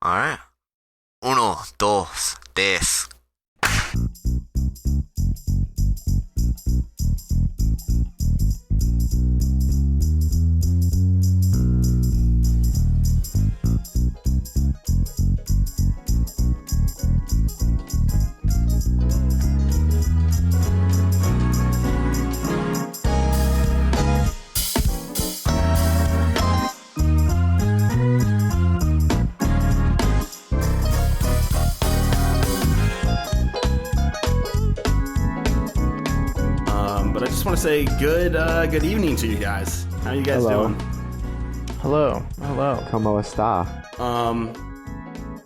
All right. Uno, dos, tres. But I just want to say good evening to you guys. How you guys Hello. doing? Hello. ¿Cómo está?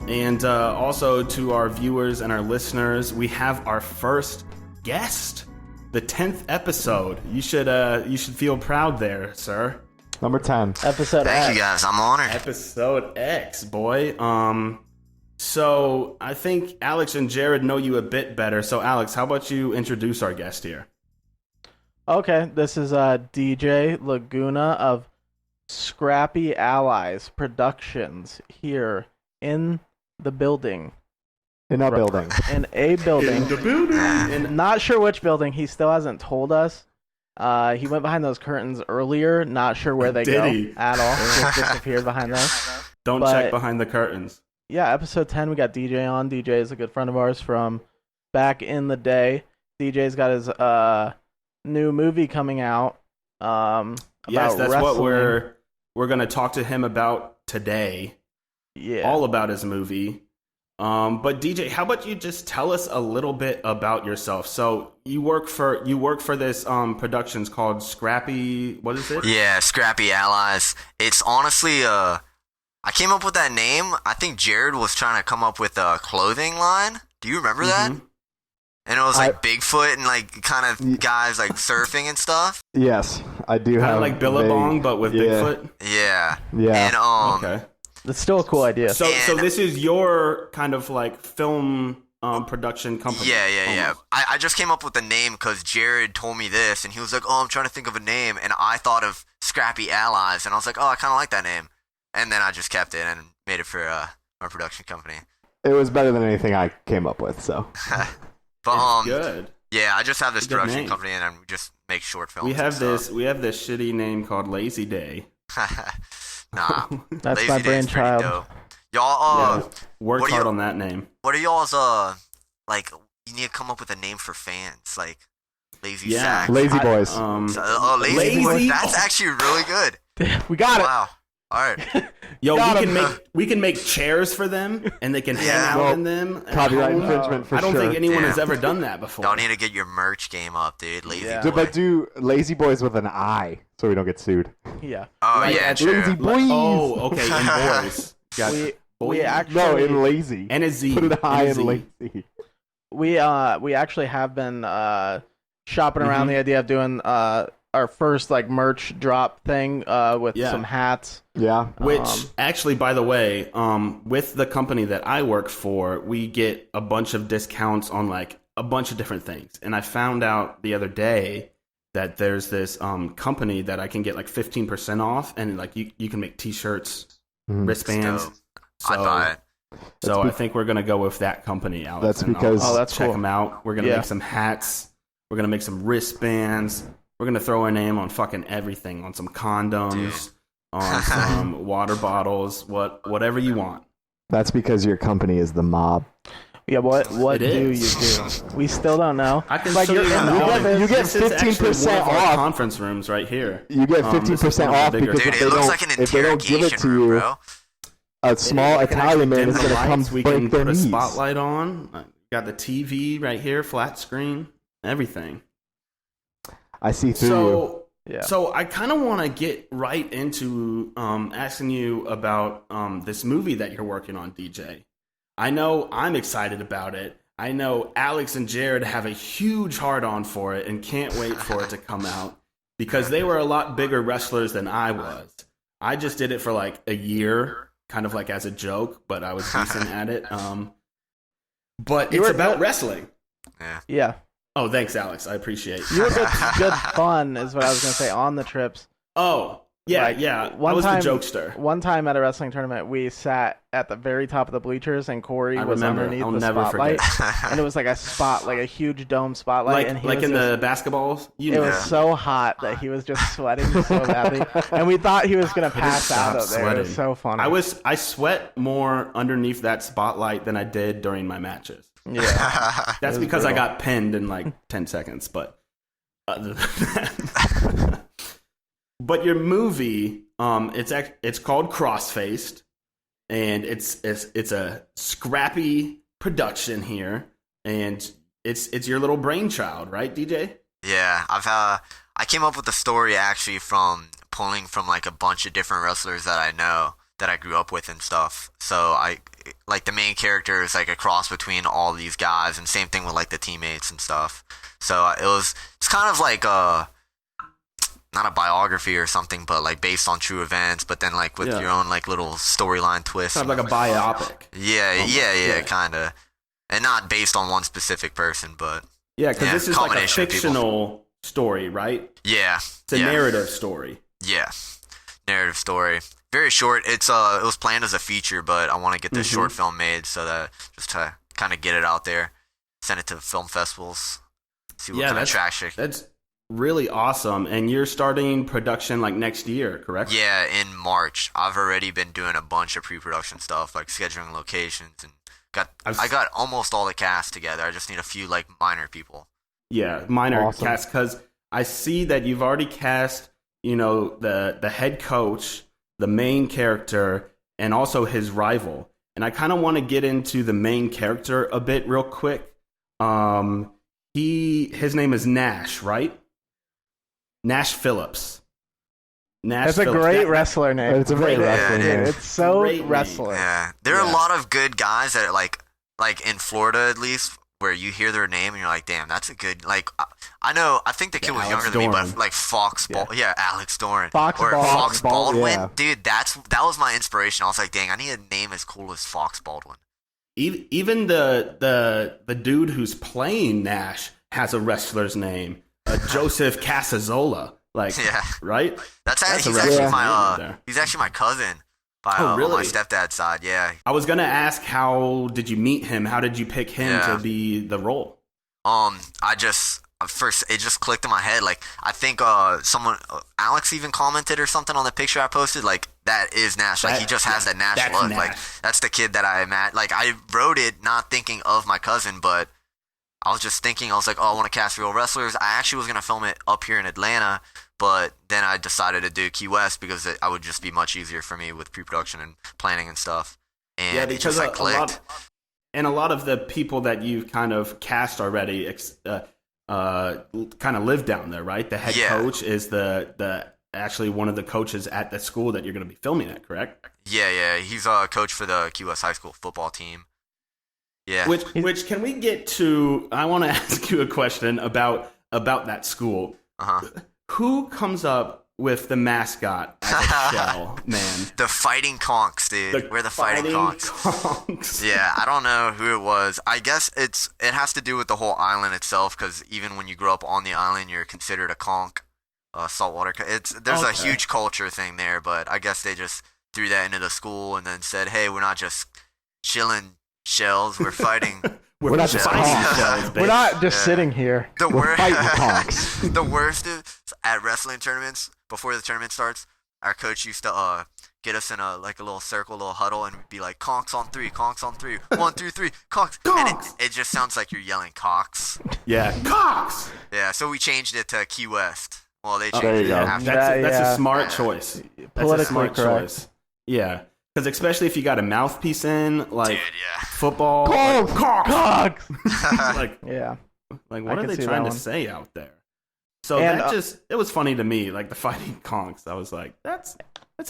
And also to our viewers and our listeners, we have our first guest, the 10th episode. You should feel proud there, sir. Number 10. Episode Thank X. you guys. I'm honored. Episode X, boy. So I think Alex and Jared know you a bit better. So Alex, how about you introduce our guest here? Okay, this is DJ Laguna of Scrappy Allies Productions here in the building. In our building. In a building. In the building. Not sure which building. He still hasn't told us. He went behind those curtains earlier. Not sure where they Did go he? at all. Just disappeared behind those. Don't But- check behind the curtains. Yeah, episode 10, we got DJ on. DJ is a good friend of ours from back in the day. DJ's got his new movie coming out. Yes, about that's what wrestling. we're going to talk to him about today. Yeah. All about his movie. But DJ, how about you just tell us a little bit about yourself? So you work for this productions called Scrappy. What is it? Yeah, Scrappy Allies. It's honestly, I came up with that name. I think Jared was trying to come up with a clothing line. Do you remember that? Mhm. And it was like Bigfoot and like kind of guys like surfing and stuff. Yes, I do Kind have of like Billabong, but with Bigfoot. Yeah. Yeah. And Okay. It's still a cool idea. So And- this is your kind of like film production company. Yeah. almost. I just came up with the name because Jared told me this, and he was like, "Oh, I'm trying to think of a name," and I thought of Scrappy Allies, and I was like, "Oh, I kind of like that name," and then I just kept it and made it for our production company. It was better than anything I came up with, so. But It's good. yeah, I just have this Good production name. company, and I just make short films. We have and stuff. this shitty name called Lazy Day. Nah, That's Lazy my Day's pretty brainchild. dope. Y'all, Yeah, worked what do hard you- on that name. what are y'all's like? You need to come up with a name for fans, like Lazy Yeah. Sack. Lazy Boys. Lazy Lazy- Boys. That's actually really good. We got Wow. All right. Yo, Got we can make chairs for them, and they can hang Yeah. out Well, in them. at copyright home. infringement for I don't sure. think anyone has Yeah. ever done that before. Y'all need to get your merch game up, dude. Lazy Yeah. Boy. But do Lazy Boys with an I, so we don't get sued. it. Yeah. Oh Like yeah, at true. Lazy Like- Boys. oh, okay, and boys. Got We boys. actually No, in Lazy. and a Z. Put an I and a in Z. Lazy. we actually have been shopping around Mhm. the idea of doing our first like merch drop thing with Yeah. some hats. Yeah. Which actually, by the way, with the company that I work for, we get a bunch of discounts on like a bunch of different things. And I found out the other day that there's this company that I can get like 15% off, and like you can make T-shirts, Mhm. wristbands. Dope. So, I'd buy it. so That's I think we're gonna go with that company, Alex. That's and because- I'll Oh, that's check cool. them out. We're gonna Yeah. make some hats. We're gonna make some wristbands. We're gonna throw a name on fucking everything, on some condoms, on some water bottles, whatever you want. That's because your company is the mob. Yeah, what It do is. you do? We still don't know. I can Like, show you you're in in the the building. office. You get This is actually 15% one of our off. conference rooms right here. You get This is 15% one of off the bigger- because Dude, if it they looks don't, like an if they don't give it interrogation to room, you, bro. a small We can Italian actually man dim is the going to come lights. We break can their put a knees. spotlight on. Got the TV right here, flat screen, everything. I see through you. Yeah. So I kind of want to get right into asking you about this movie that you're working on, DJ. I know I'm excited about it. I know Alex and Jared have a huge hard-on for it and can't wait for it to come out because they were a lot bigger wrestlers than I was. I just did it for like a year, kind of like as a joke, but I was decent at it. But You it's were about good. wrestling. Yeah. Yeah. Oh, thanks, Alex. I appreciate it. You were good fun, is what I was going to say, on the trips. Oh, Yeah, Like, yeah. one I was time- the jokester. One time at a wrestling tournament, we sat at the very top of the bleachers, and Corey I was remember. underneath I'll the never spotlight, forget. and it was like a huge dome spotlight, and he Like was in just, the basketballs, It was so hot that he was just sweating so badly, and we thought he was gonna pass out stop up there. It was so funny. I sweat more underneath that spotlight than I did during my matches. Yeah, That's because I got pinned in like 10 seconds. But other than that, but your movie, it's called Crossfaced, and it's a scrappy production here, and it's your little brainchild, right, DJ? Yeah, I came up with the story actually from pulling from like a bunch of different wrestlers that I know that I grew up with and stuff. So like the main character is like a cross between all these guys, and same thing with like the teammates and stuff. So it's kind of like not a biography or something, but like based on true events, but then like with your own like little storyline twist. Kind of like a biopic. Yeah, kind of. And not based on one specific person, but yeah, because this is like a combination of people. fictional story, right? Yeah, It's a narrative story. Yeah, narrative story. Very short. It was planned as a feature, but I want to get this short film made so that just to kind of get it out there, send it to film festivals, see what kind of traction. That's really awesome. And you're starting production like next year, correct? Yeah, in March. I've already been doing a bunch of pre-production stuff, like scheduling locations, and I got almost all the cast together. I just need a few like minor people. Yeah, minor cast, because I see that you've already cast, the head coach, the main character, and also his rival. And I kind of want to get into the main character a bit real quick. His name is Nash, right? Nash Phillips. That's a great wrestler name. It's a great wrestler name. It's so Great name. wrestler. Yeah, there are a lot of good guys that are like in Florida at least, where you hear their name and you're like, damn, that's a good, like, I think the kid was Alex younger than me, Doran. but like Alex Doran. Fox or Baldwin. Fox Baldwin. Yeah. Dude, that was my inspiration. I was like, dang, I need a name as cool as Fox Baldwin. Even the dude who's playing Nash has a wrestler's name, Joseph Casazola. Like, Yeah. right? He's actually my cousin by really? on my stepdad's side. Yeah. I was gonna ask, how did you meet him? How did you pick him to be the role? First it just clicked in my head. Like, I think Alex even commented or something on the picture I posted. Like, that is Nash. Like, he just has that Nash look. Nash. Like, that's the kid that I met. Like, I wrote it not thinking of my cousin, but I was just thinking, I was like, oh, I want to cast real wrestlers. I actually was gonna film it up here in Atlanta, but then I decided to do Key West because I would just be much easier for me with pre-production and planning and stuff. And it just like clicked. A lot of the people that you've kind of cast already kind of live down there, right? The head coach is the actually one of the coaches at the school that you're going to be filming at, correct? Yeah. He's a coach for the Key West High School football team. Yeah. Which can we get to? I want to ask you a question about that school. Who comes up with the mascot as a shell, man? The Fighting Conks, dude. We're the Fighting Conks. Yeah, I don't know who it was. I guess it has to do with the whole island itself, because even when you grow up on the island, you're considered a conch, saltwater. There's a huge culture thing there, but I guess they just threw that into the school and then said, hey, we're not just chilling shells, we're fighting. We're not just shells, We're not just sitting here. We're fighting conks. The worst is at wrestling tournaments, before the tournament starts, our coach used to get us in a little circle, a little huddle, and be like, conks on three, 1, 2, 3, conks. And it just sounds like you're yelling cocks. Yeah, cocks. Yeah, so we changed it to Key West. Well, they there changed you it go. after. That's a smart choice. Politically correct. Choice. Yeah, because especially if you got a mouthpiece in, like Dude, yeah. football. Cogs. Like, Yeah. like what I are can they see trying that to one. say out there? So And, it was funny to me, like the Fighting Conks. I was like, that's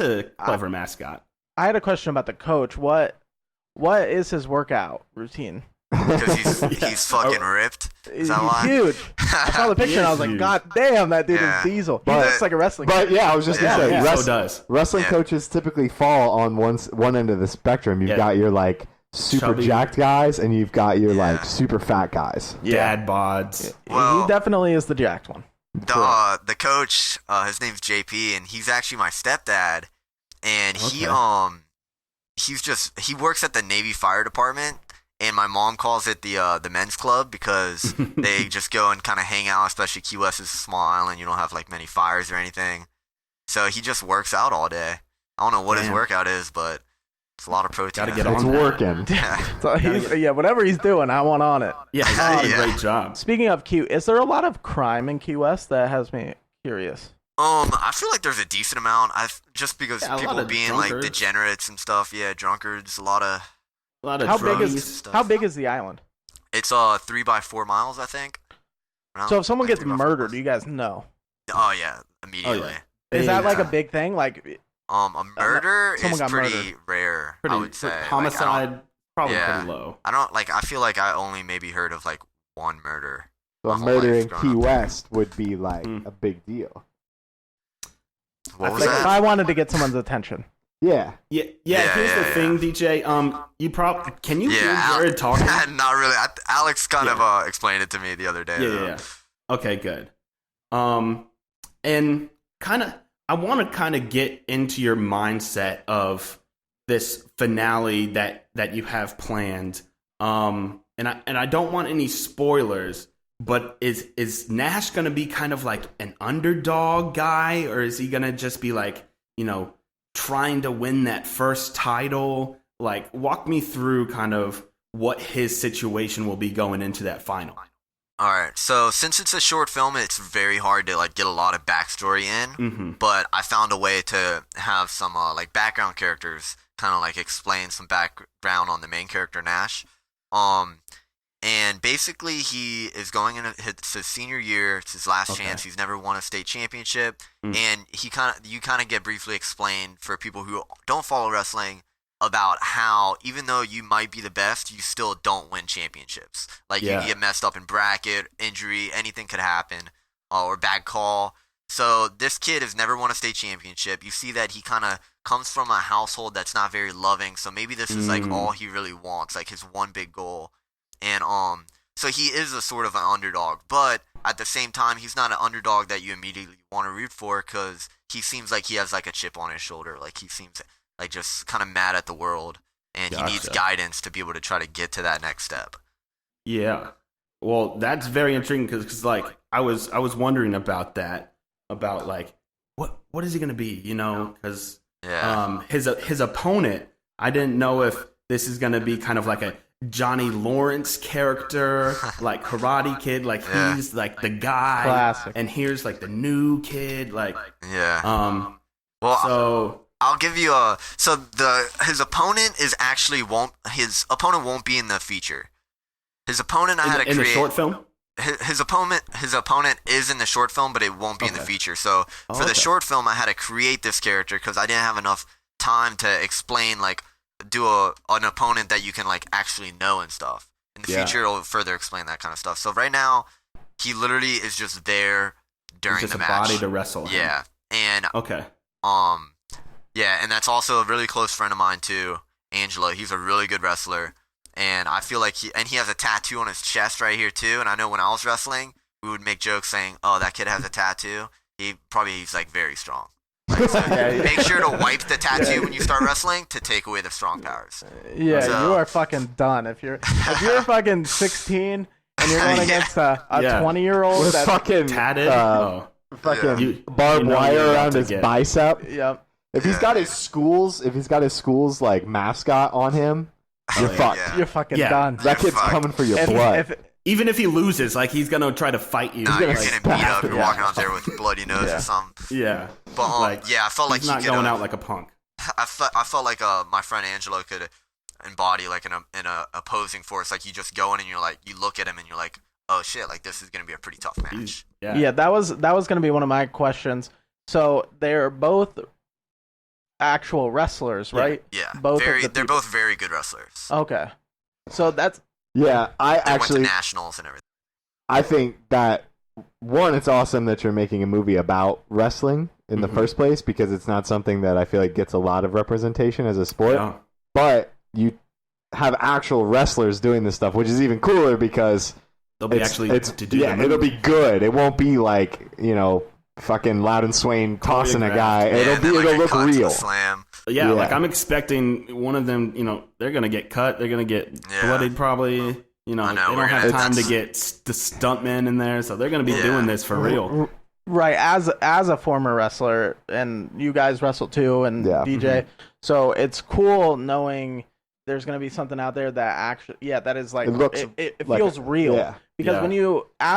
a clever mascot. I had a question about the coach. What is his workout routine? Because he's fucking ripped. Is that why? He's huge. I saw the picture and I was like, huge. God damn, that dude Yeah. is diesel. He But- looks like a wrestling But coach. yeah, I was just gonna say, Yeah. So does. wrestling Yeah. coaches typically fall on one end of the spectrum. You've Yeah. got your like super Chubby. jacked guys, and you've got your Yeah. like super fat guys. Dad bods. Well, He definitely is the jacked one. The coach, his name's JP, and he's actually my stepdad, and he works at the Navy Fire Department, and my mom calls it the men's club because they just go and kind of hang out. Especially Key West is a small island; you don't have like many fires or anything, so he just works out all day. I don't know what his workout is, but it's a lot of protein. Gotta get It's on that. working. So whatever he's doing, I want on it. Yeah, he's doing a great job. Speaking of Q, is there a lot of crime in Key West? That has me curious. I feel like there's a decent amount. Just because Yeah, a lot people of being drunkards. like degenerates and stuff. Yeah, drunkards. A lot of How big druggies. is how big is the island? It's 3 by 4 miles, I think. Around, So if someone like, gets 3 by 4 murdered, miles. do you guys know? Oh yeah, immediately. Is that like a Yeah. big thing? Like, A murder Someone is got pretty murdered. rare. Pretty, I would say Like, homicide, probably yeah. pretty low. I don't like. I feel like I only maybe heard of like one murder. So My a whole murder life in growing Key up there. West would be like Mm. a big deal. What was like if that? I wanted to get someone's attention. Yeah. Yeah. Yeah, Here's yeah, the thing, DJ. You probably can you hear Jared talking? Not really. Alex kind Yeah. of explained it to me the other day. Yeah. Okay, good. And kind of, I want to kind of get into your mindset of this finale that you have planned. And I don't want any spoilers, but is Nash going to be kind of like an underdog guy, or is he going to just be like, trying to win that first title? Like, walk me through kind of what his situation will be going into that final. All right. So since it's a short film, it's very hard to like get a lot of backstory in. Mm-hmm. But I found a way to have some like background characters kind of like explain some background on the main character Nash. And basically he is going into his senior year. It's his last chance. He's never won a state championship, and you kind of get briefly explained for people who don't follow wrestling about how even though you might be the best, you still don't win championships. Like you get messed up in bracket, injury, anything could happen, or bad call. So this kid has never won a state championship. You see that he kind of comes from a household that's not very loving. So maybe this is like all he really wants, like his one big goal. And so he is a sort of an underdog, but at the same time, he's not an underdog that you immediately want to root for because he seems like he has like a chip on his shoulder. Like he seems like just kind of mad at the world, and he needs guidance to be able to try to get to that next step. Yeah. Well, that's very intriguing because like I was wondering about that, about like what is he gonna be? Because his opponent, I didn't know if this is gonna be kind of like a Johnny Lawrence character, like Karate Kid, like he's like the guy, Classic. and here's like the new kid, like Well, so I'll give you his opponent won't be in the feature. His opponent in the short film. His opponent is in the short film, but it won't be in the feature. So for the short film, I had to create this character because I didn't have enough time to explain an opponent that you can like actually know and stuff. In the future, it'll further explain that kind of stuff. So right now, he literally is just there during Just the a match. body to wrestle. Yeah, and Okay. and that's also a really close friend of mine too, Angelo. He's a really good wrestler, and I feel like he has a tattoo on his chest right here too. And I know when I was wrestling, we would make jokes saying, "Oh, that kid has a tattoo." He's like very strong. So make sure to wipe the tattoo when you start wrestling to take away the strong powers. Yeah, So- you are fucking done. If you're fucking 16 and you're going against a 20-year-old With that's fucking Tatted. fucking You- barbed you know wire you're about around to his get- bicep. yep. If he's got his schools, like mascot on him, you're fucked. Yeah. You're fucking Yeah. done. That kid's fucked. coming for your blood. Even if he loses, like he's gonna try to fight you. Nah, gonna you're getting beat up. You're Yeah. walking out there with a bloody nose or something. Yeah. But I felt like he's he not could going out like a punk. I felt like my friend Angelo could embody like in a opposing force. Like you just go in and you're like, you look at him and you're like, oh shit, like this is gonna be a pretty tough match. Yeah, that was going to be one of my questions. So they're both actual wrestlers, right? Yeah, Both of the they're people. both very good wrestlers. Okay. So that's Yeah, They went to nationals and everything. I think that one, it's awesome that you're making a movie about wrestling in the first place because it's not something that I feel like gets a lot of representation as a sport. Yeah. But you have actual wrestlers doing this stuff, which is even cooler because they'll be actually to do. Yeah, it'll be good. It won't be like fucking Loudon Swain tossing a guy. It'll look real. Slam. Yeah, like I'm expecting one of them. They're gonna get cut. They're gonna get bloodied probably. They don't have time to get the stuntmen in there, so they're gonna be doing this for real. Right, as a former wrestler, and you guys wrestle too, and DJ, so it's cool knowing there's going to be something out there that actually, that is like, it feels real. Because when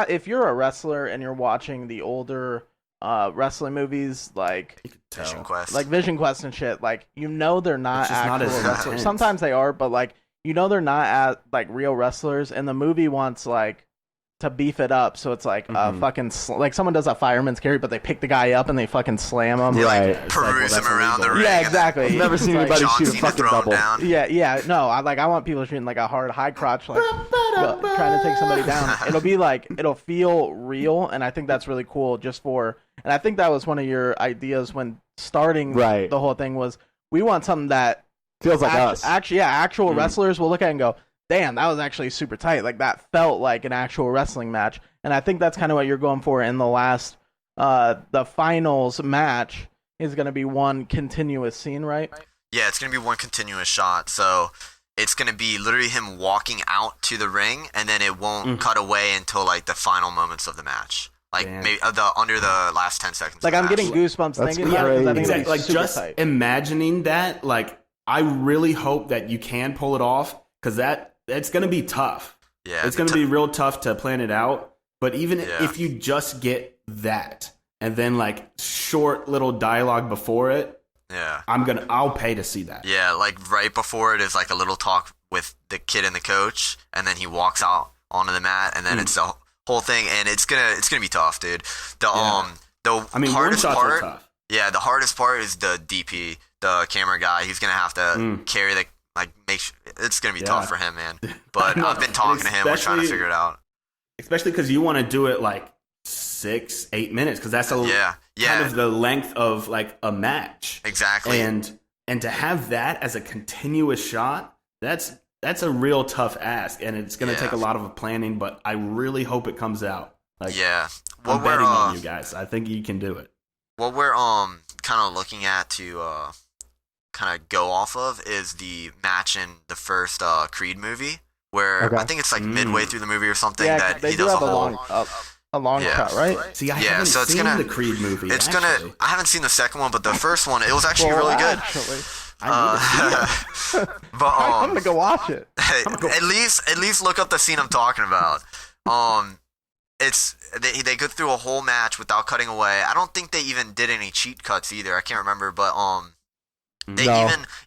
if you're a wrestler and you're watching the older wrestling movies, like Vision Quest and shit, like, they're not actual wrestlers. Sometimes they are, but like, they're not like real wrestlers, and the movie wants like to beef it up, so it's like fucking like someone does a fireman's carry, but they pick the guy up and they fucking slam him. Like peruse him around the ring. Yeah, exactly. I've never seen anybody shoot a fucking double. No, I want people shooting like a hard high crotch, like trying to take somebody down. It'll feel real, and I think that's really cool. And I think that was one of your ideas when starting the whole thing was we want something that feels like us. Actual wrestlers will look at it and go, damn, that was actually super tight. Like, that felt like an actual wrestling match. And I think that's kind of what you're going for in the last, the finals match is going to be one continuous scene, right? Yeah, it's going to be one continuous shot. So it's going to be literally him walking out to the ring, and then it won't cut away until, like, the final moments of the match. Like, maybe under the last 10 seconds. Like, I'm getting goosebumps thinking about it. Exactly. Like, just tight. Imagining that, like, I really hope that you can pull it off, because it's going to be tough. Yeah, it's going to be real tough to plan it out. But even if you just get that and then like short little dialogue before it, I'll pay to see that. Yeah, like right before it is like a little talk with the kid and the coach, and then he walks out onto the mat, and then it's the whole thing, and it's gonna be tough, dude. The hardest part, the hardest part is the DP, the camera guy. He's gonna have to carry the. Like, it's going to be tough for him, man. But I've been talking to him. We're trying to figure it out. Especially because you want to do it, like, 6-8 minutes. Because that's kind of the length of, like, a match. Exactly. And to have that as a continuous shot, that's a real tough ask. And it's going to take a lot of planning. But I really hope it comes out. Like, I'm betting on you guys. I think you can do it. What we're kind of looking at to... kind of go off of is the match in the first Creed movie, where I think it's like midway through the movie or something that he does a long shot, right? See, I haven't seen the Creed movie. I haven't seen the second one, but the first one, it was actually really good. But I'm gonna go watch it. At least look up the scene I'm talking about. They go through a whole match without cutting away. I don't think they even did any cheat cuts either. I can't remember, but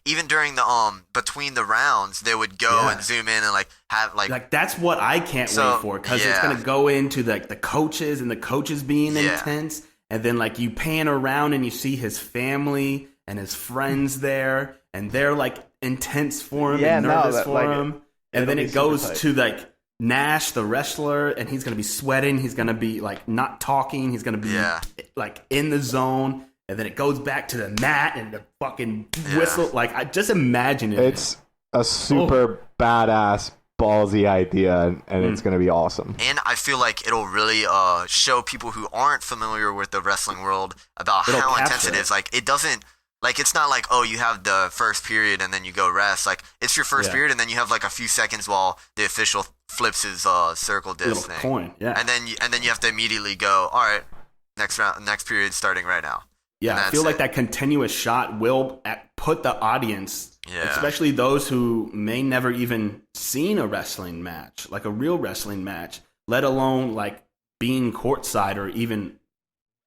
even during the between the rounds, they would go and zoom in and like have like that's what I can't wait for, because it's gonna go into the coaches and the coaches being intense, and then like you pan around and you see his family and his friends there, and they're like intense for him and nervous for him, and then it goes to like Nash the wrestler, and he's gonna be sweating, he's gonna be like not talking, he's gonna be like in the zone. And then it goes back to the mat and the fucking whistle. Like, I just imagine it. It's a super badass, ballsy idea, and it's going to be awesome. And I feel like it'll really show people who aren't familiar with the wrestling world about how intense it is. Like, it doesn't... Like, it's not like, oh, you have the first period and then you go rest. Like, it's your first period, and then you have like a few seconds while the official flips his circle disc thing. Coin, And then you have to immediately go, all right, next period starting right now. Yeah, I feel like that continuous shot will put the audience, especially those who may never even seen a wrestling match, like a real wrestling match, let alone like being courtside or even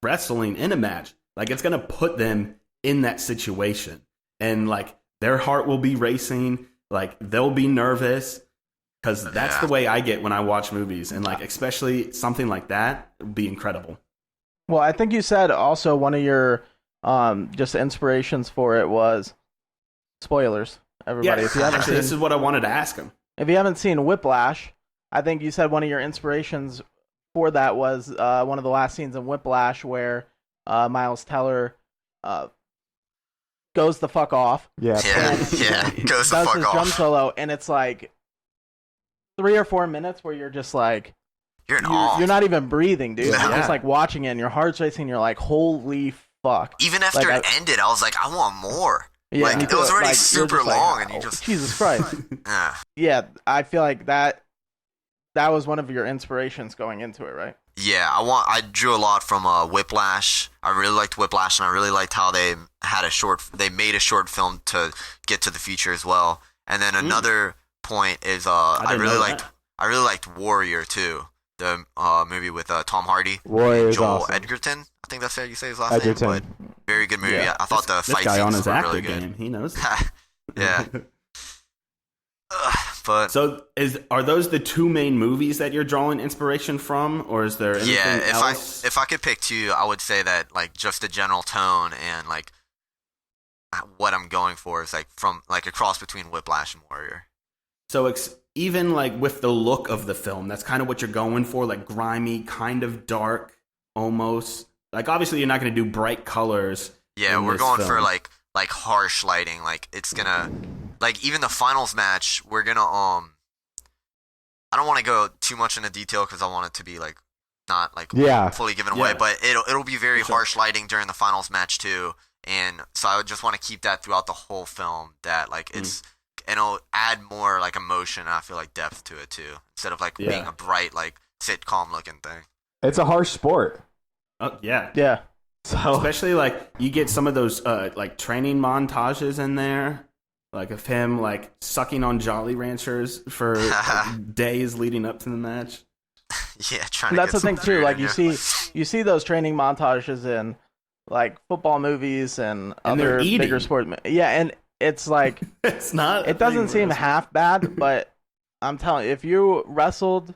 wrestling in a match. Like, it's going to put them in that situation. And like their heart will be racing, like they'll be nervous, because that's the way I get when I watch movies. And like, especially something like that would be incredible. Well, I think you said also one of your just inspirations for it was spoilers. Everybody, if you haven't seen, this is what I wanted to ask him. If you haven't seen Whiplash, I think you said one of your inspirations for that was one of the last scenes in Whiplash where Miles Teller goes the fuck off. Goes the fuck off. Does his drum solo, and it's like 3 or 4 minutes where you're just like, you're in awe. You're not even breathing, dude. You're just like watching it, and your heart's racing. You're like, holy fuck. Even after it ended, I was like, I want more. Yeah, like it was already super long, and you just Jesus Christ. Yeah, I feel like that was one of your inspirations going into it, right? Yeah, I drew a lot from Whiplash. I really liked Whiplash, and I really liked how they made a short film to get to the future as well. And then another point is I really liked Warrior too, the movie with Tom Hardy, Warrior, Joel awesome. Edgerton. I think that's how you say his last name. But very good movie. Yeah. I thought the fight guy on scenes his were really game. good. He knows. Yeah. But so are those the two main movies that you're drawing inspiration from, or is there anything else? If I could pick two, I would say that like just the general tone and like what I'm going for is like from like a cross between Whiplash and Warrior. So even like with the look of the film, that's kind of what you're going for, like grimy, kind of dark, almost. Like obviously you're not going to do bright colors. Yeah, we're going for like harsh lighting. Like it's gonna like even the finals match. We're gonna I don't want to go too much into detail because I want it to be like not like fully given away. But it'll be very harsh lighting during the finals match too. And so I would just want to keep that throughout the whole film. That like it's and it'll add more like emotion. And I feel like depth to it too, instead of like being a bright like sitcom looking thing. It's a harsh sport. Oh yeah, yeah. So especially like you get some of those like training montages in there, like of him like sucking on Jolly Ranchers for like, days leading up to the match. Yeah, trying. That's to the thing too. Like you see those training montages in like football movies and other bigger sports. Yeah, and it's like it's not. It doesn't seem half bad, but I'm telling you, if you wrestled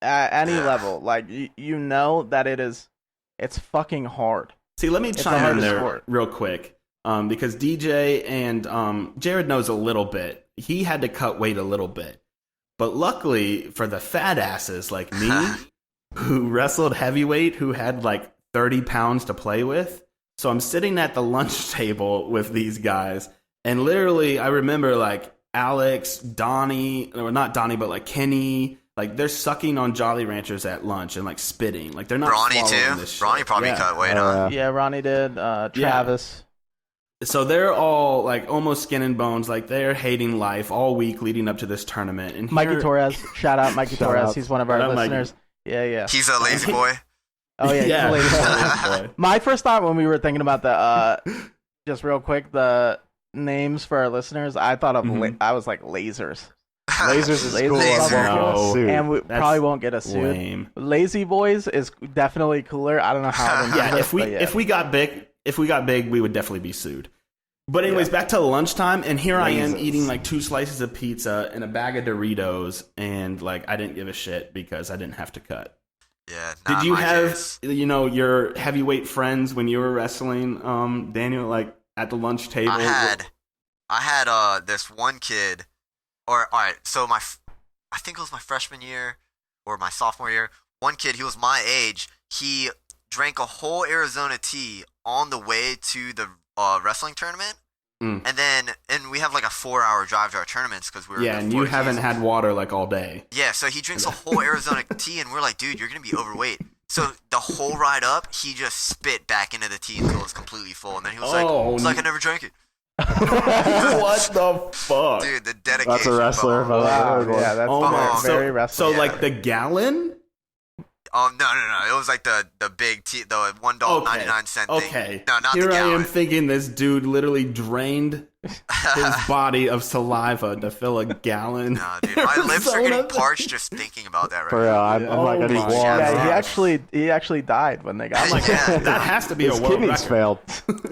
at any level, like you know that it's fucking hard. See, let me chime in there real quick, because DJ and Jared knows a little bit. He had to cut weight a little bit, but luckily for the fat asses like me, who wrestled heavyweight, who had like 30 pounds to play with. So I'm sitting at the lunch table with these guys, and literally I remember like Alex, Donnie, or not Donnie, but like Kenny. Like, they're sucking on Jolly Ranchers at lunch and, like, spitting. Like, they're not Ronnie, swallowing too. this shit. Ronnie probably cut weight on. Yeah, Ronnie did. Travis. So they're all, like, almost skin and bones. Like, they're hating life all week leading up to this tournament. And Mikey Torres. Shout out Mikey Torres. He's one of our listeners. Mikey. Yeah. He's a lazy boy. Oh, yeah. He's a lazy boy. My first thought when we were thinking about the, just real quick, the names for our listeners, I thought of, I was like, lasers. Lasers is cool. And we probably won't get a suit. Lame. Lazy Boys is definitely cooler. I don't know how. If we got big, we would definitely be sued. But anyways, back to lunchtime, and here I am eating like 2 slices of pizza and a bag of Doritos, and like I didn't give a shit because I didn't have to cut. Yeah. Did you have your heavyweight friends when you were wrestling, Daniel, like at the lunch table? I had this one kid. All right, so I think it was my freshman year or my sophomore year. One kid, he was my age. He drank a whole Arizona tea on the way to the wrestling tournament, and we have like a 4-hour drive to our tournaments because we were and you haven't had water like all day. Yeah, so he drinks a whole Arizona tea, and we're like, dude, you're gonna be overweight. So the whole ride up, he just spit back into the tea until it was completely full, and then he was like, I never drank it. What the fuck, dude? The dedication. That's a wrestler. Wow. Yeah, that's very wrestler. So like the gallon? No. It was like the big tea, the $1.99 thing. Okay. No, not Here the gallon. I am thinking this dude literally drained his body of saliva to fill a gallon. No, dude, my lips are getting parched just thinking about that right For real, I'm like, I need water. Yeah, he actually died when they got him. Like, that has to be a world kidneys record. failed.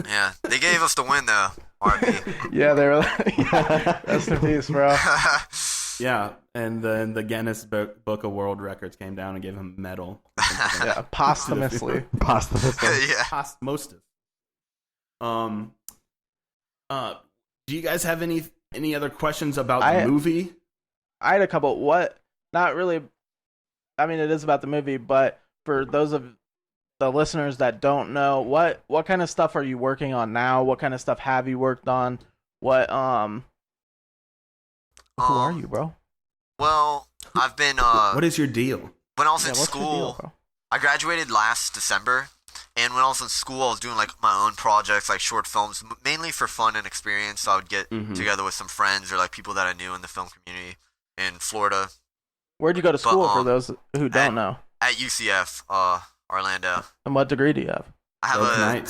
Yeah, they gave us the win though. RP. Yeah, they were like, that's the piece, bro. Yeah, and then the Guinness Book of World Records came down and gave him a medal. Yeah, posthumously. Yeah. Postmostus. Do you guys have any other questions about the movie? I had a couple. Not really. I mean, it is about the movie, but for those of the listeners that don't know, what kind of stuff are you working on now? What kind of stuff have you worked on? Who are you, bro? Well, I've been what is your deal? when I was in what's your deal, school, bro? I graduated last December, and when I was in school, I was doing like my own projects, like short films, mainly for fun and experience. So I would get together with some friends or like people that I knew in the film community in Florida. Where'd you go to school for those who don't know? At UCF, Orlando. And what degree do you have? I have a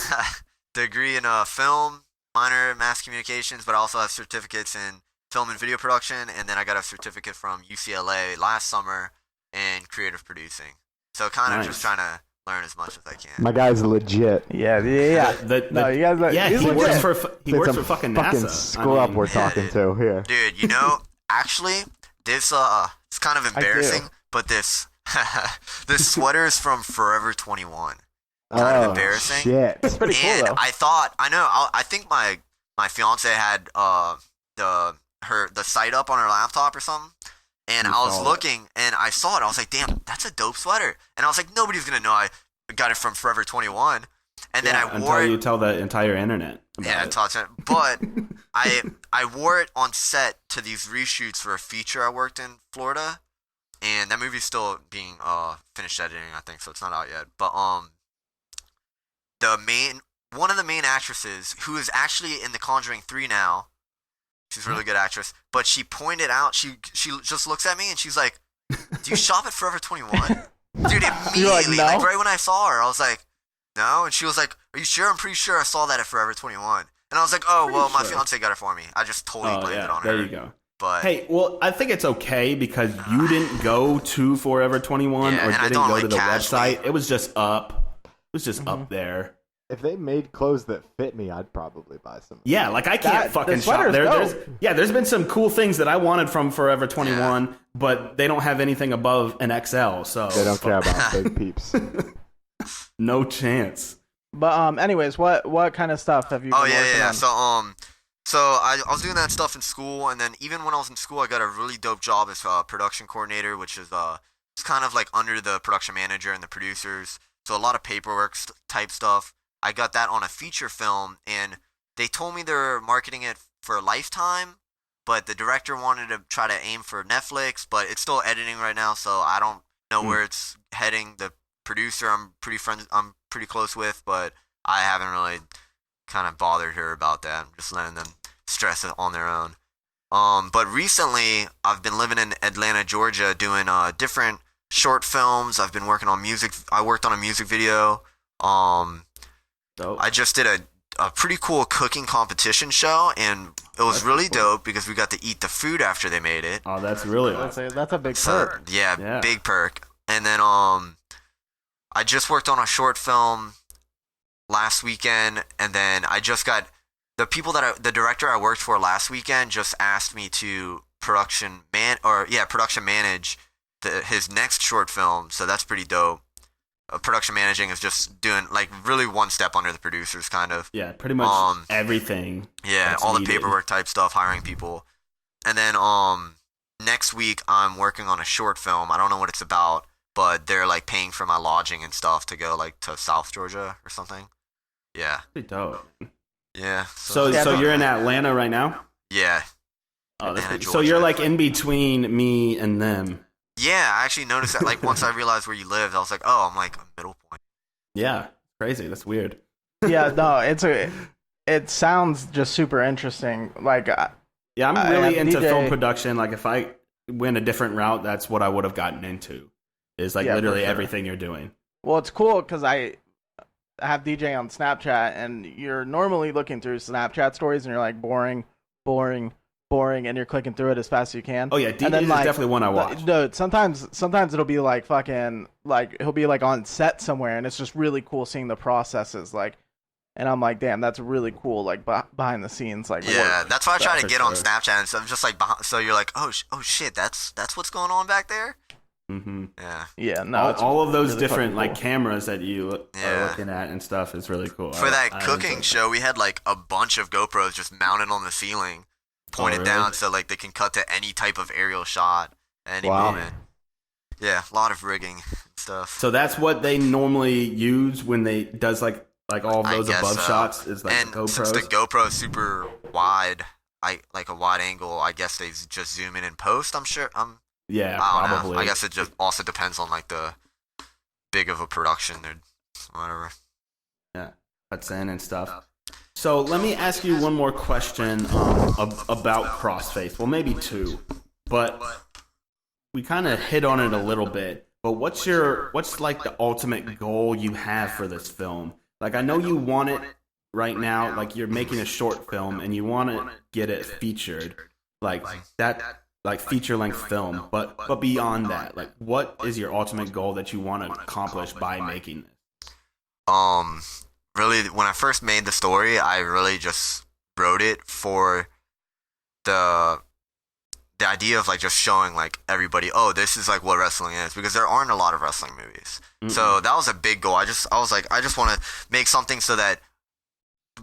degree in film, minor in mass communications, but I also have certificates in film and video production, and then I got a certificate from UCLA last summer in creative producing. So kind of just trying to learn as much as I can. My guy's legit. Yeah. No, you guys. He works for fucking NASA. Fucking scrub we're talking to here, dude. You know, actually, this it's kind of embarrassing, but this sweater is from Forever 21. Kind of embarrassing. Shit. It's pretty cool though. I think my fiance had the site up on her laptop or something. And I was looking, and I saw it. I was like, damn, that's a dope sweater. And I was like, nobody's going to know I got it from Forever 21. And then I wore it. Until you tell the entire internet about it. But I wore it on set to these reshoots for a feature I worked in Florida. And that movie's still being finished editing, I think, so it's not out yet. But one of the main actresses, who is actually in The Conjuring 3 now, she's a really good actress, but she pointed out, she just looks at me and she's like, do you shop at Forever 21? Dude, immediately, like right when I saw her, I was like, no. And she was like, are you sure? I'm pretty sure I saw that at Forever 21. And I was like, oh, well, my fiance got it for me. I just totally blamed it on her. There you go. But hey, well, I think it's okay because you didn't go to Forever 21 or didn't go to the website. It was just up. It was just up there. If they made clothes that fit me, I'd probably buy some. Yeah, like I can't fucking shop there. There's been some cool things that I wanted from Forever 21, but they don't have anything above an XL. So they don't care about big peeps. No chance. But anyways, what kind of stuff have you been working on? So I was doing that stuff in school, and then even when I was in school, I got a really dope job as a production coordinator, which is it's kind of like under the production manager and the producers. So a lot of paperwork type stuff. I got that on a feature film, and they told me they're marketing it for Lifetime, but the director wanted to try to aim for Netflix, but it's still editing right now, so I don't know where it's heading. The producer I'm pretty close with, but I haven't really kind of bothered her about that. I'm just letting them stress it on their own. But recently, I've been living in Atlanta, Georgia, doing different short films. I've been working on music. I worked on a music video. Dope. I just did a pretty cool cooking competition show, and it was really dope because we got to eat the food after they made it. Oh, that's really awesome. That's a big perk. Yeah, big perk. And then I just worked on a short film last weekend, and then I just got the director I worked for last weekend just asked me to production manage his next short film, so that's pretty dope. Production managing is just doing like really one step under the producers, kind of. Yeah, pretty much everything. Yeah, all the paperwork type stuff, hiring people, and then next week I'm working on a short film. I don't know what it's about, but they're like paying for my lodging and stuff to go like to South Georgia or something. Yeah, pretty dope. Yeah. So you're in Atlanta right now? Yeah. Oh, so you're like in between me and them. Yeah, I actually noticed that. Like once I realized where you lived, I was like, "Oh, I'm like a middle point." Yeah, crazy. That's weird. Yeah, no, it sounds just super interesting. Like, yeah, I'm really into film production. Like, if I went a different route, that's what I would have gotten into. Is like literally everything you're doing. Well, it's cool because I have DJ on Snapchat, and you're normally looking through Snapchat stories, and you're like boring, and you're clicking through it as fast as you can. Oh yeah, DJ is definitely one I watch. No, sometimes it'll be like fucking like he'll be like on set somewhere, and it's just really cool seeing the processes like. And I'm like, damn, that's really cool, like behind the scenes, like. Yeah, work. That's why I try to get on Snapchat and stuff. Just like, so you're like, oh shit, that's what's going on back there. Mm-hmm. Yeah. No, all of those really different like cameras that you are looking at and stuff is really cool. For that cooking show, we had like a bunch of GoPros just mounted on the ceiling, pointed down, so like they can cut to any type of aerial shot at any moment. Yeah, a lot of rigging and stuff. So that's what they normally use when they does like all of those above shots is like and GoPros. Since the GoPro is super wide, like a wide angle, I guess they just zoom in and post. I'm sure. Yeah, I don't probably. know. I guess it just also depends on like the big of a production or whatever. Yeah, cuts in and stuff. So let me ask you one more question about Crossface. Well, maybe two, but we kind of hit on it a little bit. But what's like the ultimate goal you have for this film? Like, I know you want it right now. Like, you're making a short film and you want to get it featured, like that, like feature length film. But beyond that, like, what is your ultimate goal that you want to accomplish by making this? Really, when I first made the story, I really just wrote it for the idea of like just showing like everybody, oh, this is like what wrestling is, because there aren't a lot of wrestling movies. Mm-hmm. So that was a big goal. I was like, I just want to make something so that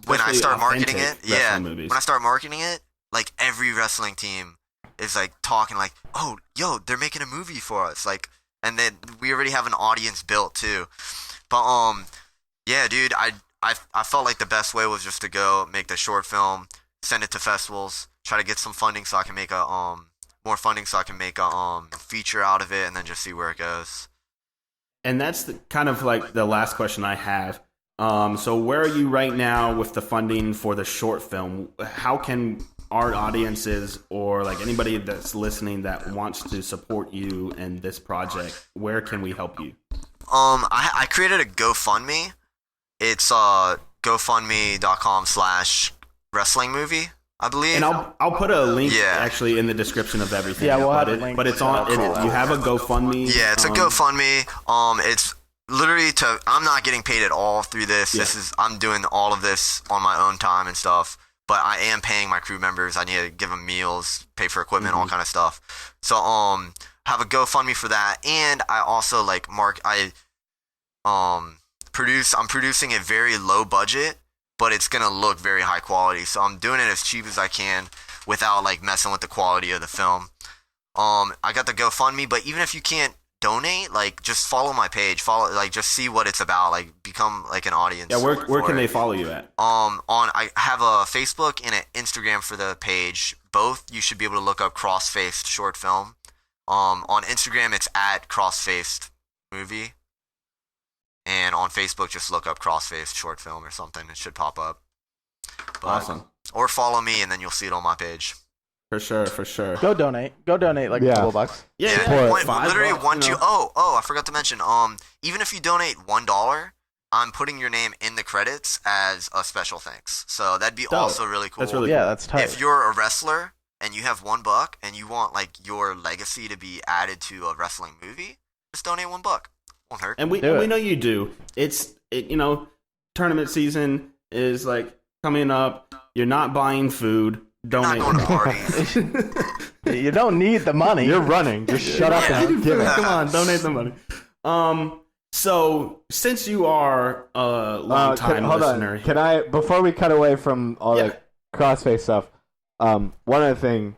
when I start marketing it, when I start marketing it, like every wrestling team is like talking like, oh, yo, they're making a movie for us, like, and then we already have an audience built too. But yeah, dude, I felt like the best way was just to go make the short film, send it to festivals, try to get some funding so I can make a more funding so I can make a feature out of it, and then just see where it goes. And that's kind of like the last question I have. So where are you right now with the funding for the short film? How can our audiences or like anybody that's listening that wants to support you in this project, where can we help you? I created a GoFundMe. It's gofundme.com/wrestlingmovie, I believe. And I'll put a link actually in the description of everything. Yeah, we'll have a link. But it's on. You have a GoFundMe. Yeah, it's a GoFundMe. It's literally I'm not getting paid at all through this. Yeah. I'm doing all of this on my own time and stuff. But I am paying my crew members. I need to give them meals, pay for equipment, all kind of stuff. So have a GoFundMe for that, and I also like I'm producing a very low budget, but it's gonna look very high quality. So I'm doing it as cheap as I can without like messing with the quality of the film. I got the GoFundMe, but even if you can't donate, like just follow my page, just see what it's about, like become like an audience. Yeah, where can they follow you at? I have a Facebook and an Instagram for the page. Both you should be able to look up Crossfaced short film. On Instagram it's at Crossfaced movie. And on Facebook, just look up Crossfaced short film or something. It should pop up. Awesome. Or follow me, and then you'll see it on my page. For sure. Go donate like a couple bucks. Yeah. Literally $1, $2. Oh, I forgot to mention. Even if you donate $1, I'm putting your name in the credits as a special thanks. So that'd be also really cool. That's really cool. Yeah, that's tight. If you're a wrestler and you have $1 and you want like your legacy to be added to a wrestling movie, just donate $1. Won't hurt. And we know you do. Tournament season is like coming up. You're not buying food. Donate. You're not going to parties. You don't need the money. You're running. Just shut up and give it. Come on, donate the money. So since you are a long time listener, can I, before we cut away from all the Crossface stuff, one other thing,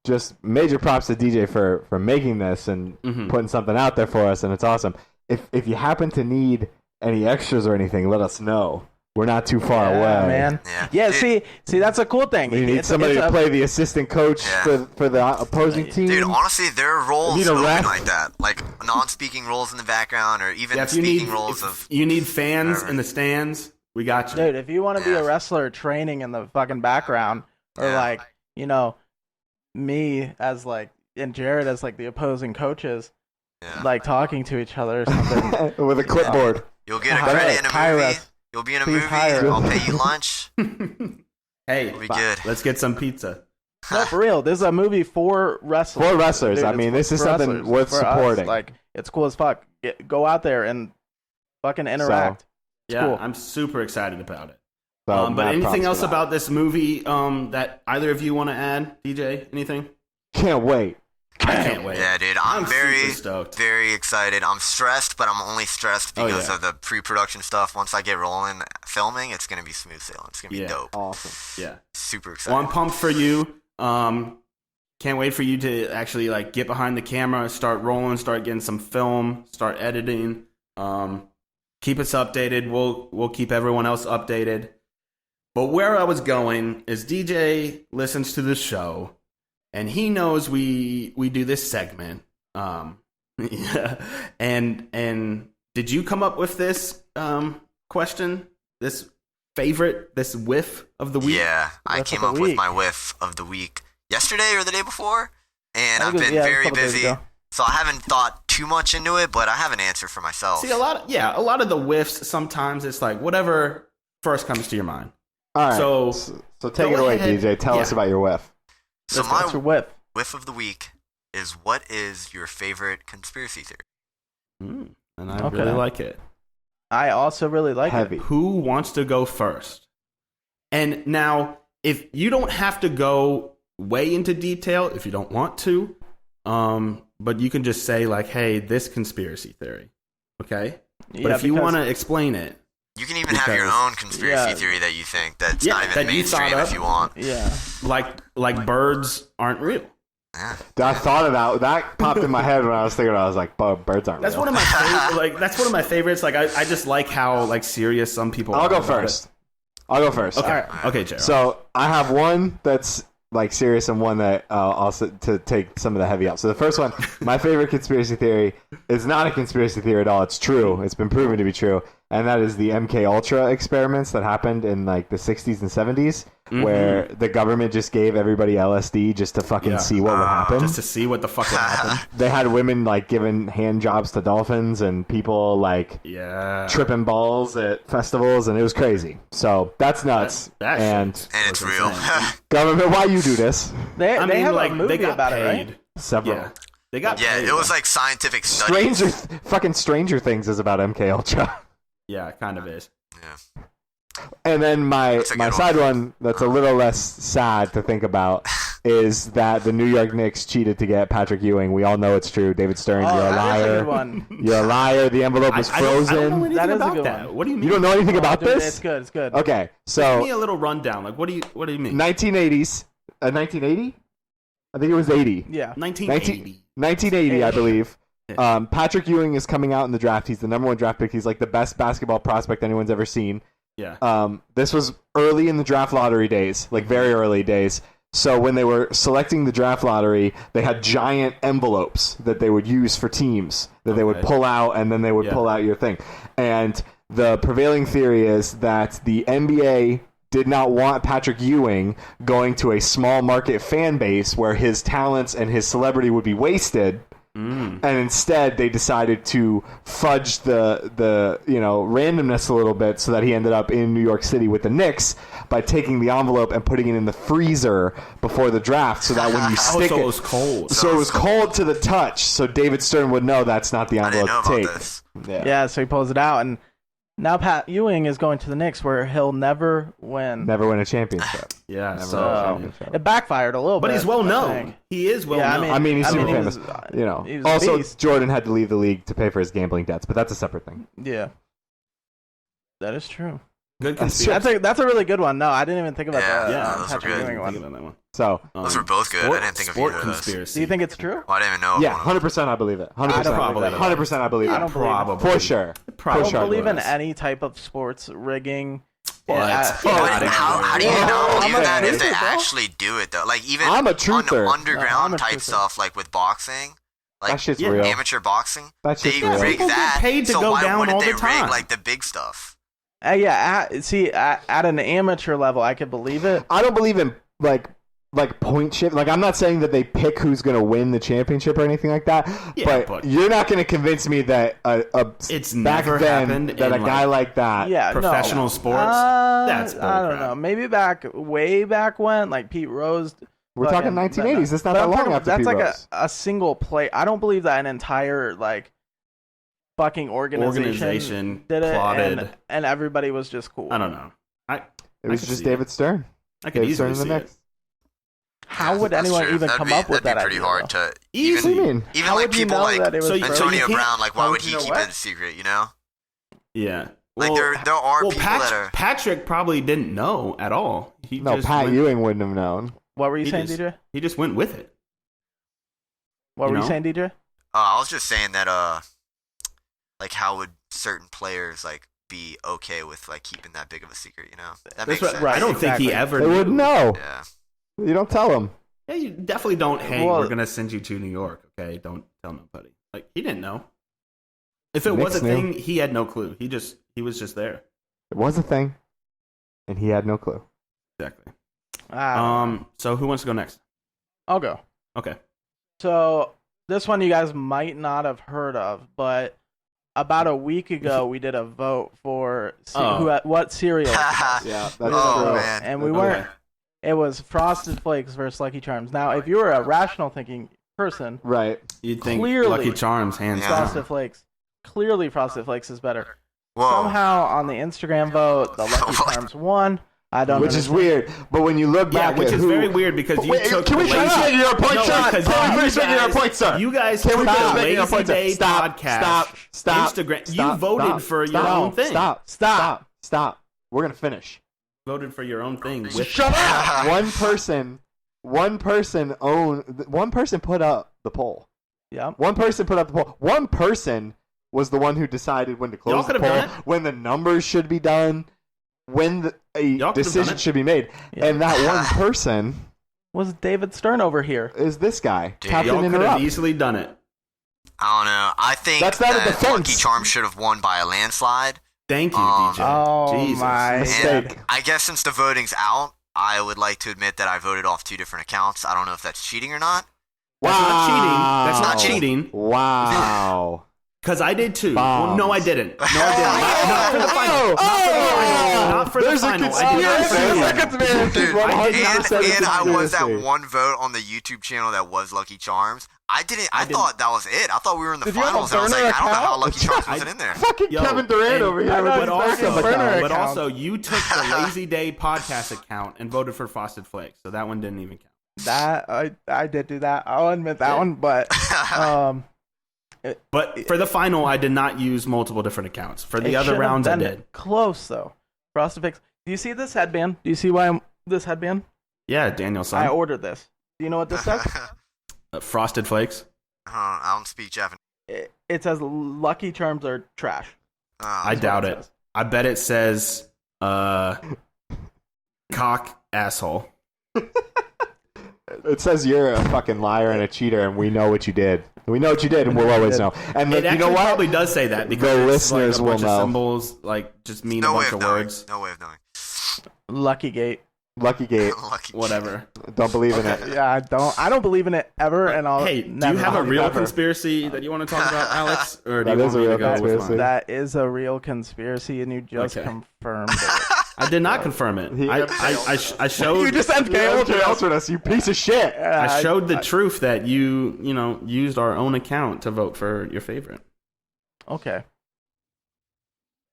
just major props to DJ for making this and putting something out there for us, and it's awesome. If you happen to need any extras or anything, let us know. We're not too far away, man. Yeah, see, that's a cool thing. We need somebody to play the assistant coach for the opposing team. Dude, honestly, there are roles open like that, like non-speaking roles in the background, or even speaking roles of. You need fans in the stands. We got you, dude. If you want to be a wrestler training in the fucking background, or like me as like and Jared as like the opposing coaches, like talking to each other or something with a clipboard. You'll get a credit in a movie. You'll be in a movie. I'll pay you lunch. Hey, it'll be good. Let's get some pizza. No, for real. This is a movie for wrestlers. For wrestlers. Dude, I mean, this is something worth supporting. Like, it's cool as fuck. Go out there and fucking interact. Cool. I'm super excited about it. But anything else about this movie that either of you want to add? DJ, anything? Can't wait. I can't wait. Yeah, dude, I'm very stoked. Very excited. I'm stressed, but I'm only stressed because of the pre-production stuff. Once I get rolling filming, it's going to be smooth sailing. It's going to be dope. Awesome. Yeah. Super excited. Well, I'm pumped for you. Can't wait for you to actually like get behind the camera, start rolling, start getting some film, start editing. Keep us updated. We'll keep everyone else updated. But where I was going is DJ listens to the show. and he knows we do this segment. Yeah. And did you come up with this question? This whiff of the week? Yeah, I came up with my whiff of the week yesterday or the day before, and I've been very busy, so I haven't thought too much into it, but I have an answer for myself. See, a lot of the whiffs, sometimes it's like whatever first comes to your mind. All right, so take it away, DJ. Tell us about your whiff. So my whiff of the week is, what is your favorite conspiracy theory? And I really like it. I also really like it. Who wants to go first? And now, if you don't have to go way into detail, if you don't want to, but you can just say like, "Hey, this conspiracy theory," okay? But if you want to explain it, you can even have your own conspiracy theory that you think that's not even mainstream if you want. Yeah, like birds aren't real. Yeah. I thought of that popped in my head when I was thinking. I was like, birds aren't real. That's one of my favorite, that's one of my favorites. Like I just like how like serious some people are. I'll go first. Okay, Jared. So I have one that's like serious and one that also to take some of the heavy out. So the first one, my favorite conspiracy theory is not a conspiracy theory at all. It's true. It's been proven to be true. And that is the MK Ultra experiments that happened in like the 60s and 70s, where the government just gave everybody LSD just to fucking see what would happen. Just to see what the fuck would happen. They had women like giving hand jobs to dolphins and people like tripping balls at festivals, and it was crazy. So that's nuts. And it's real. Government, why you do this? They have like a movie about it, right? Several. Yeah. They got paid. It was like scientific studies. Stranger Things is about MK Ultra. Yeah, it kind of is. Yeah. And then my side one that's a little less sad to think about is that the New York Knicks cheated to get Patrick Ewing. We all know it's true. David Stern, you're a liar. You're a liar. The envelope was frozen. I don't know anything That is about a good that. one. What do you mean? You don't know anything about this? It's good. It's good. Okay, so give me a little rundown. Like, what do you mean? 1980s, 1980? I think it was 80. Yeah, 1980. 1980, I believe. Patrick Ewing is coming out in the draft. He's the number one draft pick. He's like the best basketball prospect anyone's ever seen. Yeah. This was early in the draft lottery days, like very early days. So when they were selecting the draft lottery, they had giant envelopes that they would use for teams that they would pull out, and then they would pull out your thing. And the prevailing theory is that the NBA did not want Patrick Ewing going to a small market fan base where his talents and his celebrity would be wasted. And instead, they decided to fudge the randomness a little bit so that he ended up in New York City with the Knicks by taking the envelope and putting it in the freezer before the draft, so that when you stick it was cold. So it was cold to the touch. So David Stern would know that's not the envelope to take. This. Yeah. So he pulls it out, and now Pat Ewing is going to the Knicks, where he'll never win a championship. It backfired a little bit. But he's well known. He is well known. I mean, he's super famous. Also, Jordan had to leave the league to pay for his gambling debts, but that's a separate thing. Yeah, that is true. Good conspiracy. That's a really good one. No, I didn't even think about that. Yeah, those were good. One. So those were both good. I didn't think of either of those. Do you think it's true? Well, I didn't even know. Yeah, 100%. I believe it. 100%. I believe it. I don't believe it. For sure. I don't believe in any type of sports rigging. How do you not believe that if they actually do it though? Like even I'm a truther. Underground type stuff, like with boxing, like that shit's real. Amateur boxing, they rig that. Paid to go why down wouldn't all they the time? rig like the big stuff? At an amateur level, I could believe it. I don't believe in like point shift. Like, I'm not saying that they pick who's going to win the championship or anything like that. Yeah, but you're not going to convince me that it's back never then happened that a guy like that, professional sports. That's bullcrap. I don't know. Maybe way back when, like Pete Rose. We're talking 1980s. That's not that long after That's Pete like Rose. a single play. I don't believe that an entire fucking organization did it, plotted, and everybody was just cool. I don't know. It was just David Stern. David Stern in the Knicks. How would anyone even come up with that That'd be pretty idea? hard to even like people like Antonio Brown. Like, why would he keep it a secret? You know? Yeah. Like there are people that are. Patrick probably didn't know at all. Pat Ewing wouldn't have known. What were you saying, DJ? He just went with it. What were you saying, DJ? I was just saying that like how would certain players like be okay with like keeping that big of a secret? You know, that makes sense. I don't think he ever. They wouldn't know. Yeah. You don't tell him. Yeah, you definitely don't. Hey, we're gonna send you to New York. Okay, don't tell nobody. Like he didn't know. If it was a thing, he had no clue. He was just there. It was a thing, and he had no clue. Exactly. So who wants to go next? I'll go. Okay. So this one you guys might not have heard of, but about a week ago we did a vote for what cereal. Yeah, that's true. Man. And we weren't. It was Frosted Flakes versus Lucky Charms. Now, if you were a rational thinking person, right, you'd think clearly, Lucky Charms, hands down. Frosted Flakes. Clearly, Frosted Flakes is better. Whoa. Somehow, on the Instagram vote, the Lucky Charms won. I don't. Which is weird, but when you look back, which is very weird because you took. Can we finish making our point, sir? Can we finish making our point, sir? You guys took the Lazy Day podcast. Stop. Instagram. You voted for your own thing. Stop. We're gonna finish. Voted for your own thing. Shut up. One person put up the poll. Yeah. One person put up the poll. One person was the one who decided when to close the poll, when the numbers should be done, when a decision should be made. Yeah. And that one person was David Stern over here. Is this guy. Y'all could have easily done it. I don't know. I think that Lucky Charms should have won by a landslide. Thank you, DJ. Oh, Jesus. my mistake. I guess since the voting's out, I would like to admit that I voted off 2 different accounts. I don't know if that's cheating or not. That's not cheating. Wow. Because I did too. Well, no, I didn't. Not for the final. Not for the final. And I was that one vote on the YouTube channel that was Lucky Charms. I thought that was it. I thought we were in the finals. And I was like, I don't know how Lucky Charms wasn't in there. Fucking Kevin Durant over here. But also, you took the Lazy Day podcast account and voted for Frosted Flakes, so that one didn't even count. That I did do that. I'll admit that one, but but for the final, I did not use multiple different accounts. For the other rounds, I did. Close though. Frosted Flakes. Do you see this headband? Do you see this headband? Yeah, Daniel's son. I ordered this. Do you know what this says? Frosted Flakes. I don't speak Japanese. It says Lucky Charms are trash. I doubt it. I bet it says cock asshole. It says you're a fucking liar and a cheater, and we know what you did. We know what you did, and we'll always know. And it you know what? Probably does say that because the listeners will know. Symbols just mean a bunch of words. No way of knowing. Lucky Gate. Whatever. Don't believe in it. Yeah, I don't believe in it ever. And I'll. Hey, do you have a real conspiracy that you want to talk about, Alex? Or do that you is a real conspiracy. That is a real conspiracy, and you just confirmed it. I did not confirm it. I showed. You just answered us, you piece of shit. I showed the truth that you used our own account to vote for your favorite. Okay.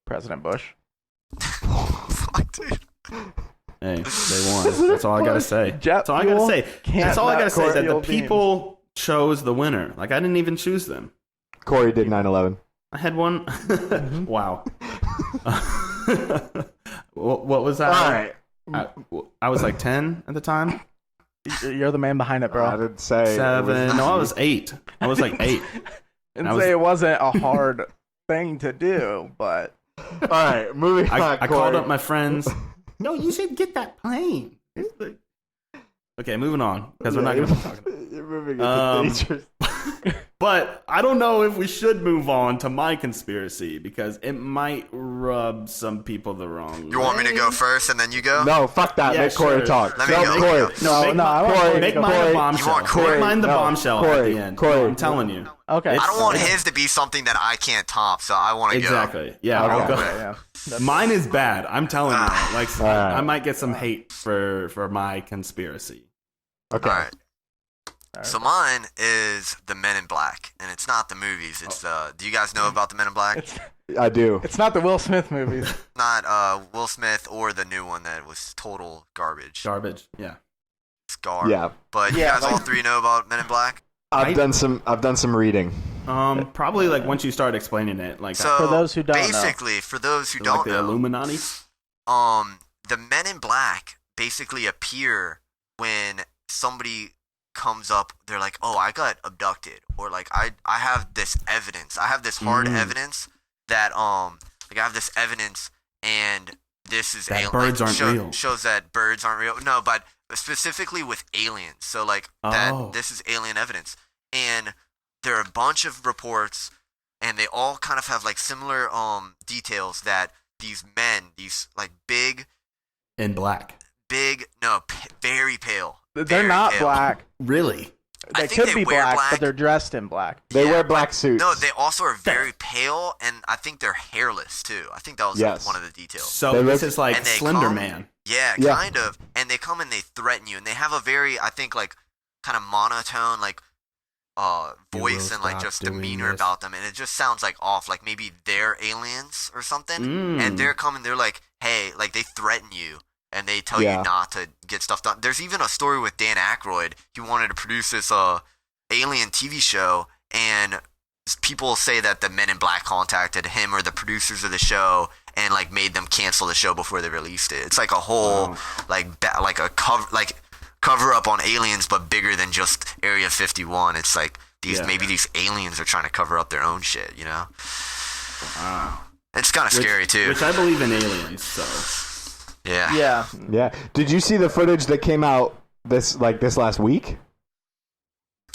President Bush. Fuck, dude. Hey, they won. That's all I gotta say. That's all I gotta say. That's all I gotta say. That the people chose the winner. Like I didn't even choose them. Corey did 9/11. I had one. Wow. What was that? All right. I was like 10 at the time. You're the man behind it, bro. I didn't say 7. No, I was 8. I was like 8. And say it wasn't a hard thing to do, but all right, moving on. I called up my friends. No, you should get that plane. Okay, moving on because we're not going to be talking about it. You're moving into But I don't know if we should move on to my conspiracy because it might rub some people the wrong way. You want me to go first and then you go? No, fuck that. Yeah, Make Corey talk. Let me go. Corey. Make mine a bombshell. Make mine the bombshell at the end. Corey. I'm telling you. Okay. I don't want his to be something that I can't top, so I want to go. Exactly. Yeah, I'll go. Yeah. Mine is bad. I'm telling you. Like, I might get some hate for my conspiracy. Okay. All right. So mine is the Men in Black, and it's not the movies. It's do you guys know about the Men in Black? I do. It's not the Will Smith movies. Not Will Smith or the new one that was total garbage. Garbage. Yeah. It's garbage. Yeah. But you guys all three know about Men in Black? I've done some reading. Probably like once you start explaining it, like so for those who don't basically, for those who don't like the Illuminati. The Men in Black basically appear when somebody comes up, they're like, oh, I got abducted, or like I have this evidence, I have this hard evidence that like I have this evidence, and this is that birds aren't real. Shows that birds aren't real. No, but specifically with aliens. So like that this is alien evidence. And there are a bunch of reports, and they all kind of have like similar details that these men, these like big in black, very pale. They're not pale. Black. Really? They could be black, but they're dressed in black. They wear black suits. No, they also are very pale, and I think they're hairless too. I think that was like one of the details. So this is like Slender Man. Yeah, kind of. And they come and they threaten you, and they have a very, I think, like kind of monotone, like voice and like just demeanor about them, and it just sounds like off, like maybe they're aliens or something. And they're coming, they're like, hey, like they threaten you. And they tell you not to get stuff done. There's even a story with Dan Aykroyd. He wanted to produce this alien TV show, and people say that the Men in Black contacted him or the producers of the show and like made them cancel the show before they released it. It's like a whole like a cover up on aliens, but bigger than just Area 51. It's like maybe these aliens are trying to cover up their own shit. You know? Wow. It's kind of scary too. Which I believe in aliens, so. Yeah. Did you see the footage that came out this last week?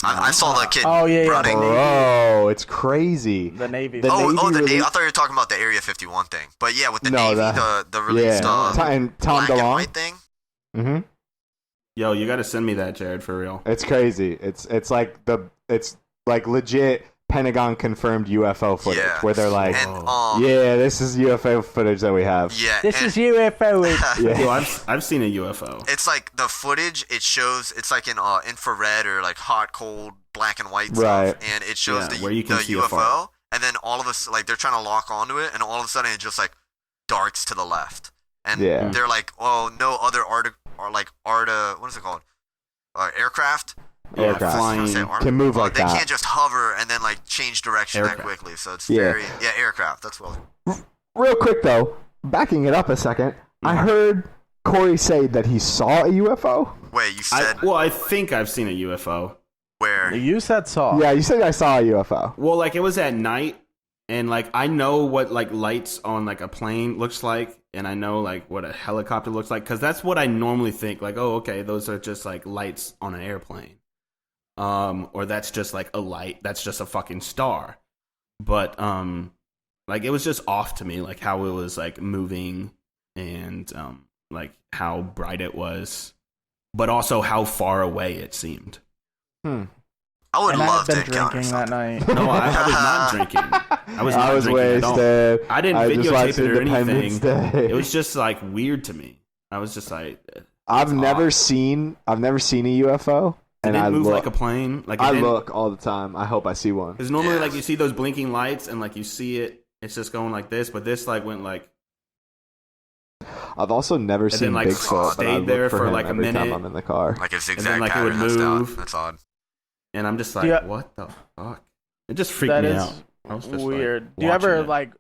I saw the kid running. Bro, it's crazy. The Navy. The Navy. I thought you were talking about the Area 51 thing. But yeah, with the Navy, the released Tom black DeLonge and white thing. Mm-hmm. Yo, you got to send me that, Jared, for real. It's crazy. It's like legit Pentagon confirmed UFO footage where they're like, this is UFO footage that we have. Yeah, this is UFO. Yo, I've seen a UFO. It's like the footage. It shows it's like in infrared or like hot, cold, black and white stuff, and it shows the UFO, and then all of us like they're trying to lock onto it, and all of a sudden it just like darts to the left, and they're like, oh, no other what is it called? Aircraft. Flying can move like they that. They can't just hover and then like change direction that quickly. So it's aircraft. That's what. Real quick though, backing it up a second, I heard Corey say that he saw a UFO. Wait, you said? I think I've seen a UFO. Where? You said saw. Yeah, you said I saw a UFO. Well, like it was at night, and like I know what like lights on like a plane looks like, and I know like what a helicopter looks like, because that's what I normally think. Like, oh, okay, those are just like lights on an airplane. Or that's just like a light. That's just a fucking star. But like it was just off to me, like how it was like moving, and like how bright it was, but also how far away it seemed. I would love to drinking that night. No, I was not drinking. I was wasted. I didn't videotape it or anything. It was just like weird to me. I was just like, I've never seen a UFO. And it move like a plane. Like I look all the time. I hope I see one. Because normally, like you see those blinking lights, and like you see it, it's just going like this. But this like went like. I've also never seen Bigfoot. Stayed there for like a minute. Time I'm in the car. Like a zigzag pattern. It would move. That's odd. And I'm just like, what the fuck? It just freaked me out. That is weird. Do you ever like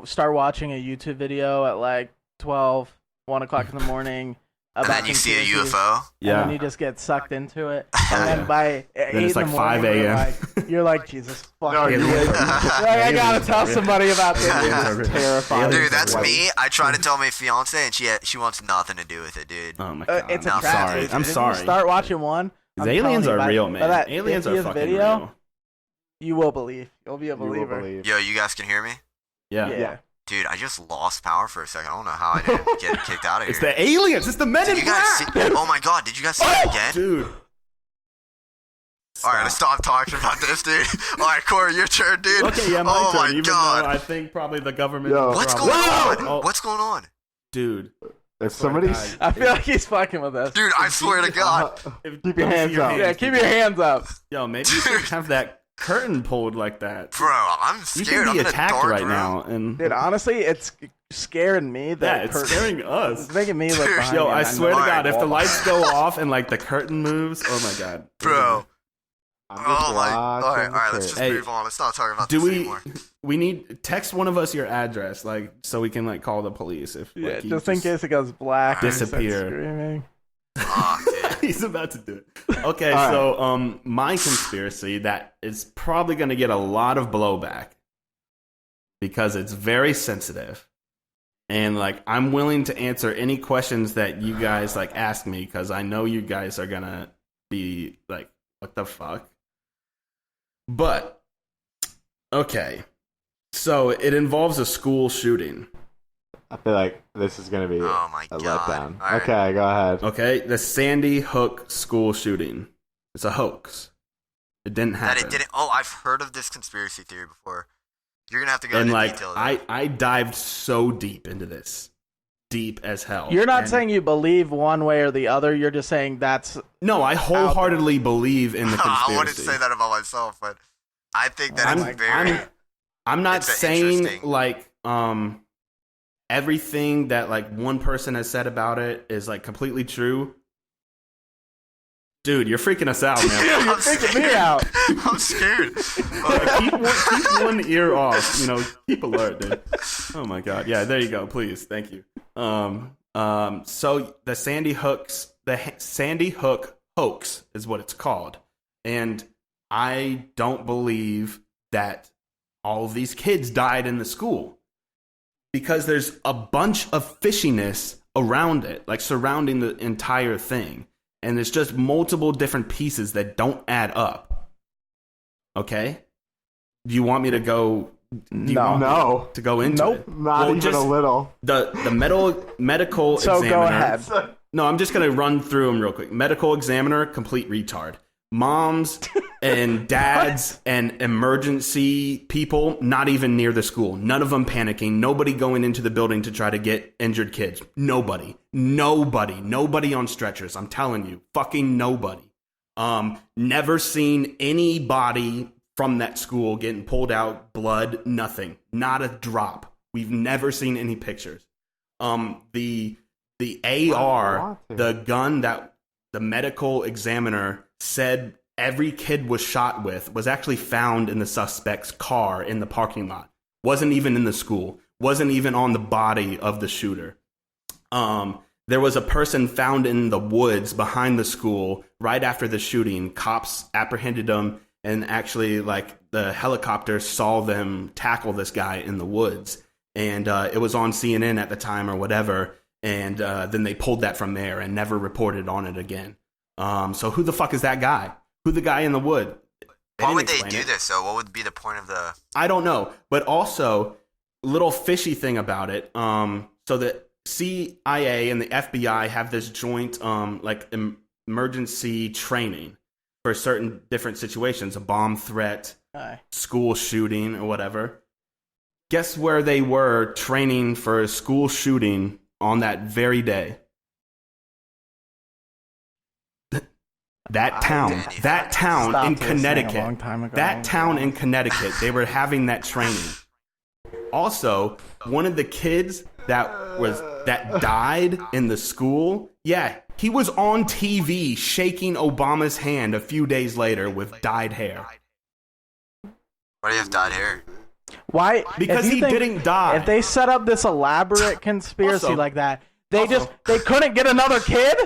start watching a YouTube video at like 12, 1 o'clock in the morning? And then you see a UFO? Yeah. And then you just get sucked into it. And then by 8 it's like 5 a.m. You're like, Jesus fucking I gotta tell somebody about this. It's terrifying. Dude, that's me. I try to tell my fiance, and she wants nothing to do with it, dude. Oh my god. It's I'm sorry. Start watching one. Aliens are real, man. Aliens are fucking real. You will believe. You'll be a believer. Yo, you guys can hear me? Yeah. Dude, I just lost power for a second. I don't know how I didn't get kicked out of here. It's the aliens. It's the Men in Black. Oh my god, did you guys see it again? Dude. Alright, let's stop talking about this, dude. Alright, Corey, your turn, dude. Okay, yeah, my turn. Even though I think probably the government... What's going on? What's going on? Dude. If somebody... I feel like he's fucking with us. Dude, I swear to God. Keep your hands up. Yeah, keep your hands up. Yo, maybe you should have that curtain pulled like that. Bro, I'm scared. You can be attacked right now. And dude, honestly, it's scaring me. It's scaring us. It's making me look behind. Yo, I swear to God, if the lights go off and like the curtain moves, oh my God. Bro. Oh my. Alright, let's just move on. Let's not talk about this anymore. We need text one of us your address, like so we can like call the police if like, just in case it goes black. Disappear. Screaming. He's about to do it. Okay, so my conspiracy that is probably going to get a lot of blowback because it's very sensitive, And like, I'm willing to answer any questions that you guys like ask me, because I know you guys are gonna be like, what the fuck? But okay, so it involves a school shooting. I feel like this is going to be a letdown. Right. Okay, go ahead. Okay, the Sandy Hook school shooting. It's a hoax. It didn't happen. That it didn't. Oh, I've heard of this conspiracy theory before. You're gonna have to go into detail. I dived so deep into this, deep as hell. You're not saying you believe one way or the other. You're just saying that's no. I wholeheartedly believe in the conspiracy. I wouldn't say that about myself, but I think that it's very. I'm not saying like everything that like one person has said about it is like completely true. Dude, you're freaking us out, man. You're freaking me out. I'm scared. Keep one ear off. You know, keep alert, dude. Oh my god. Yeah, there you go. Please, thank you. So the Sandy Hook hoax is what it's called, and I don't believe that all of these kids died in the school, because there's a bunch of fishiness around it, like surrounding the entire thing. And there's just multiple different pieces that don't add up. Okay? Do you want me to go? No. To go into it? Not even a little. The medical so examiner. Go ahead. No, I'm just going to run through them real quick. Medical examiner, complete retard. Moms and dads and emergency people not even near the school. None of them panicking. Nobody going into the building to try to get injured kids. Nobody on stretchers. I'm telling you, fucking nobody. Never seen anybody from that school getting pulled out, blood, nothing, not a drop. We've never seen any pictures. The AR, the gun that the medical examiner said every kid was shot with, was actually found in the suspect's car in the parking lot. Wasn't even in the school. Wasn't even on the body of the shooter. There was a person found in the woods behind the school right after the shooting. Cops apprehended them, and actually, like, the helicopter saw them tackle this guy in the woods. And it was on CNN at the time or whatever. And then they pulled that from there and never reported on it again. So who the fuck is that guy? Who the guy in the wood? Why would they do this, though? What would be the point of the... I don't know. But also, little fishy thing about it. So the CIA and the FBI have this joint emergency training for certain different situations. A bomb threat, school shooting, or whatever. Guess where they were training for a school shooting on that very day? That town in Connecticut. That town in Connecticut. They were having that training. Also, one of the kids that died in the school, he was on TV shaking Obama's hand a few days later with dyed hair. Why do you have dyed hair? Why? Because he didn't die. If they set up this elaborate conspiracy like that, they couldn't get another kid?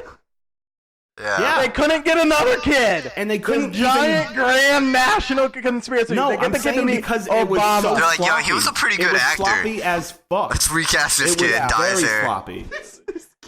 Yeah. They couldn't get another kid. And they couldn't giant grand national conspiracy. No, they get the kid to meet because Obama. It was so They're like, sloppy. yo, he was a pretty good actor. Sloppy as fuck. Let's recast this kid and dye his hair. Sloppy.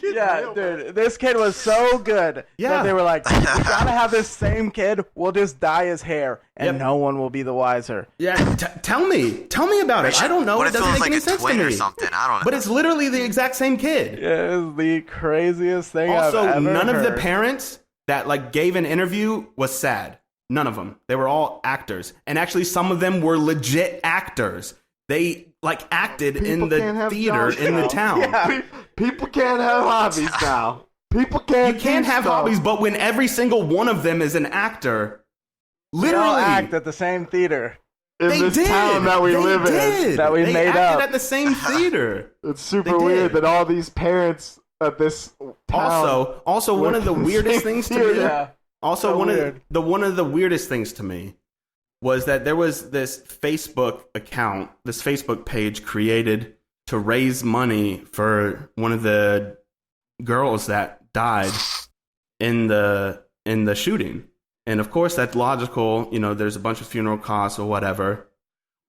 Yeah, dude, this kid was so good that they were like, we gotta have this same kid. We'll just dye his hair, and no one will be the wiser. Yeah, tell me about it. I don't know. What it if doesn't it was make any like a sense twin to me. or something? I don't know. But it's literally the exact same kid. Yeah, it's the craziest thing Also, I've ever none heard. of the parents that like gave an interview was sad. None of them. They were all actors, and actually, some of them were legit actors. They like acted in the theater in the town. Yeah. People can't have hobbies now. People can't. You can't have hobbies, but when every single one of them is an actor, literally they all act at the same theater. In this town that we live in, that we they made acted up at the same theater. It's super weird that all these parents at this town Also one of the weirdest things to me. Yeah. Also, So one weird. of the weirdest things to me was that there was this Facebook account, this Facebook page created to raise money for one of the girls that died in the shooting. And of course, that's logical. You know, there's a bunch of funeral costs or whatever.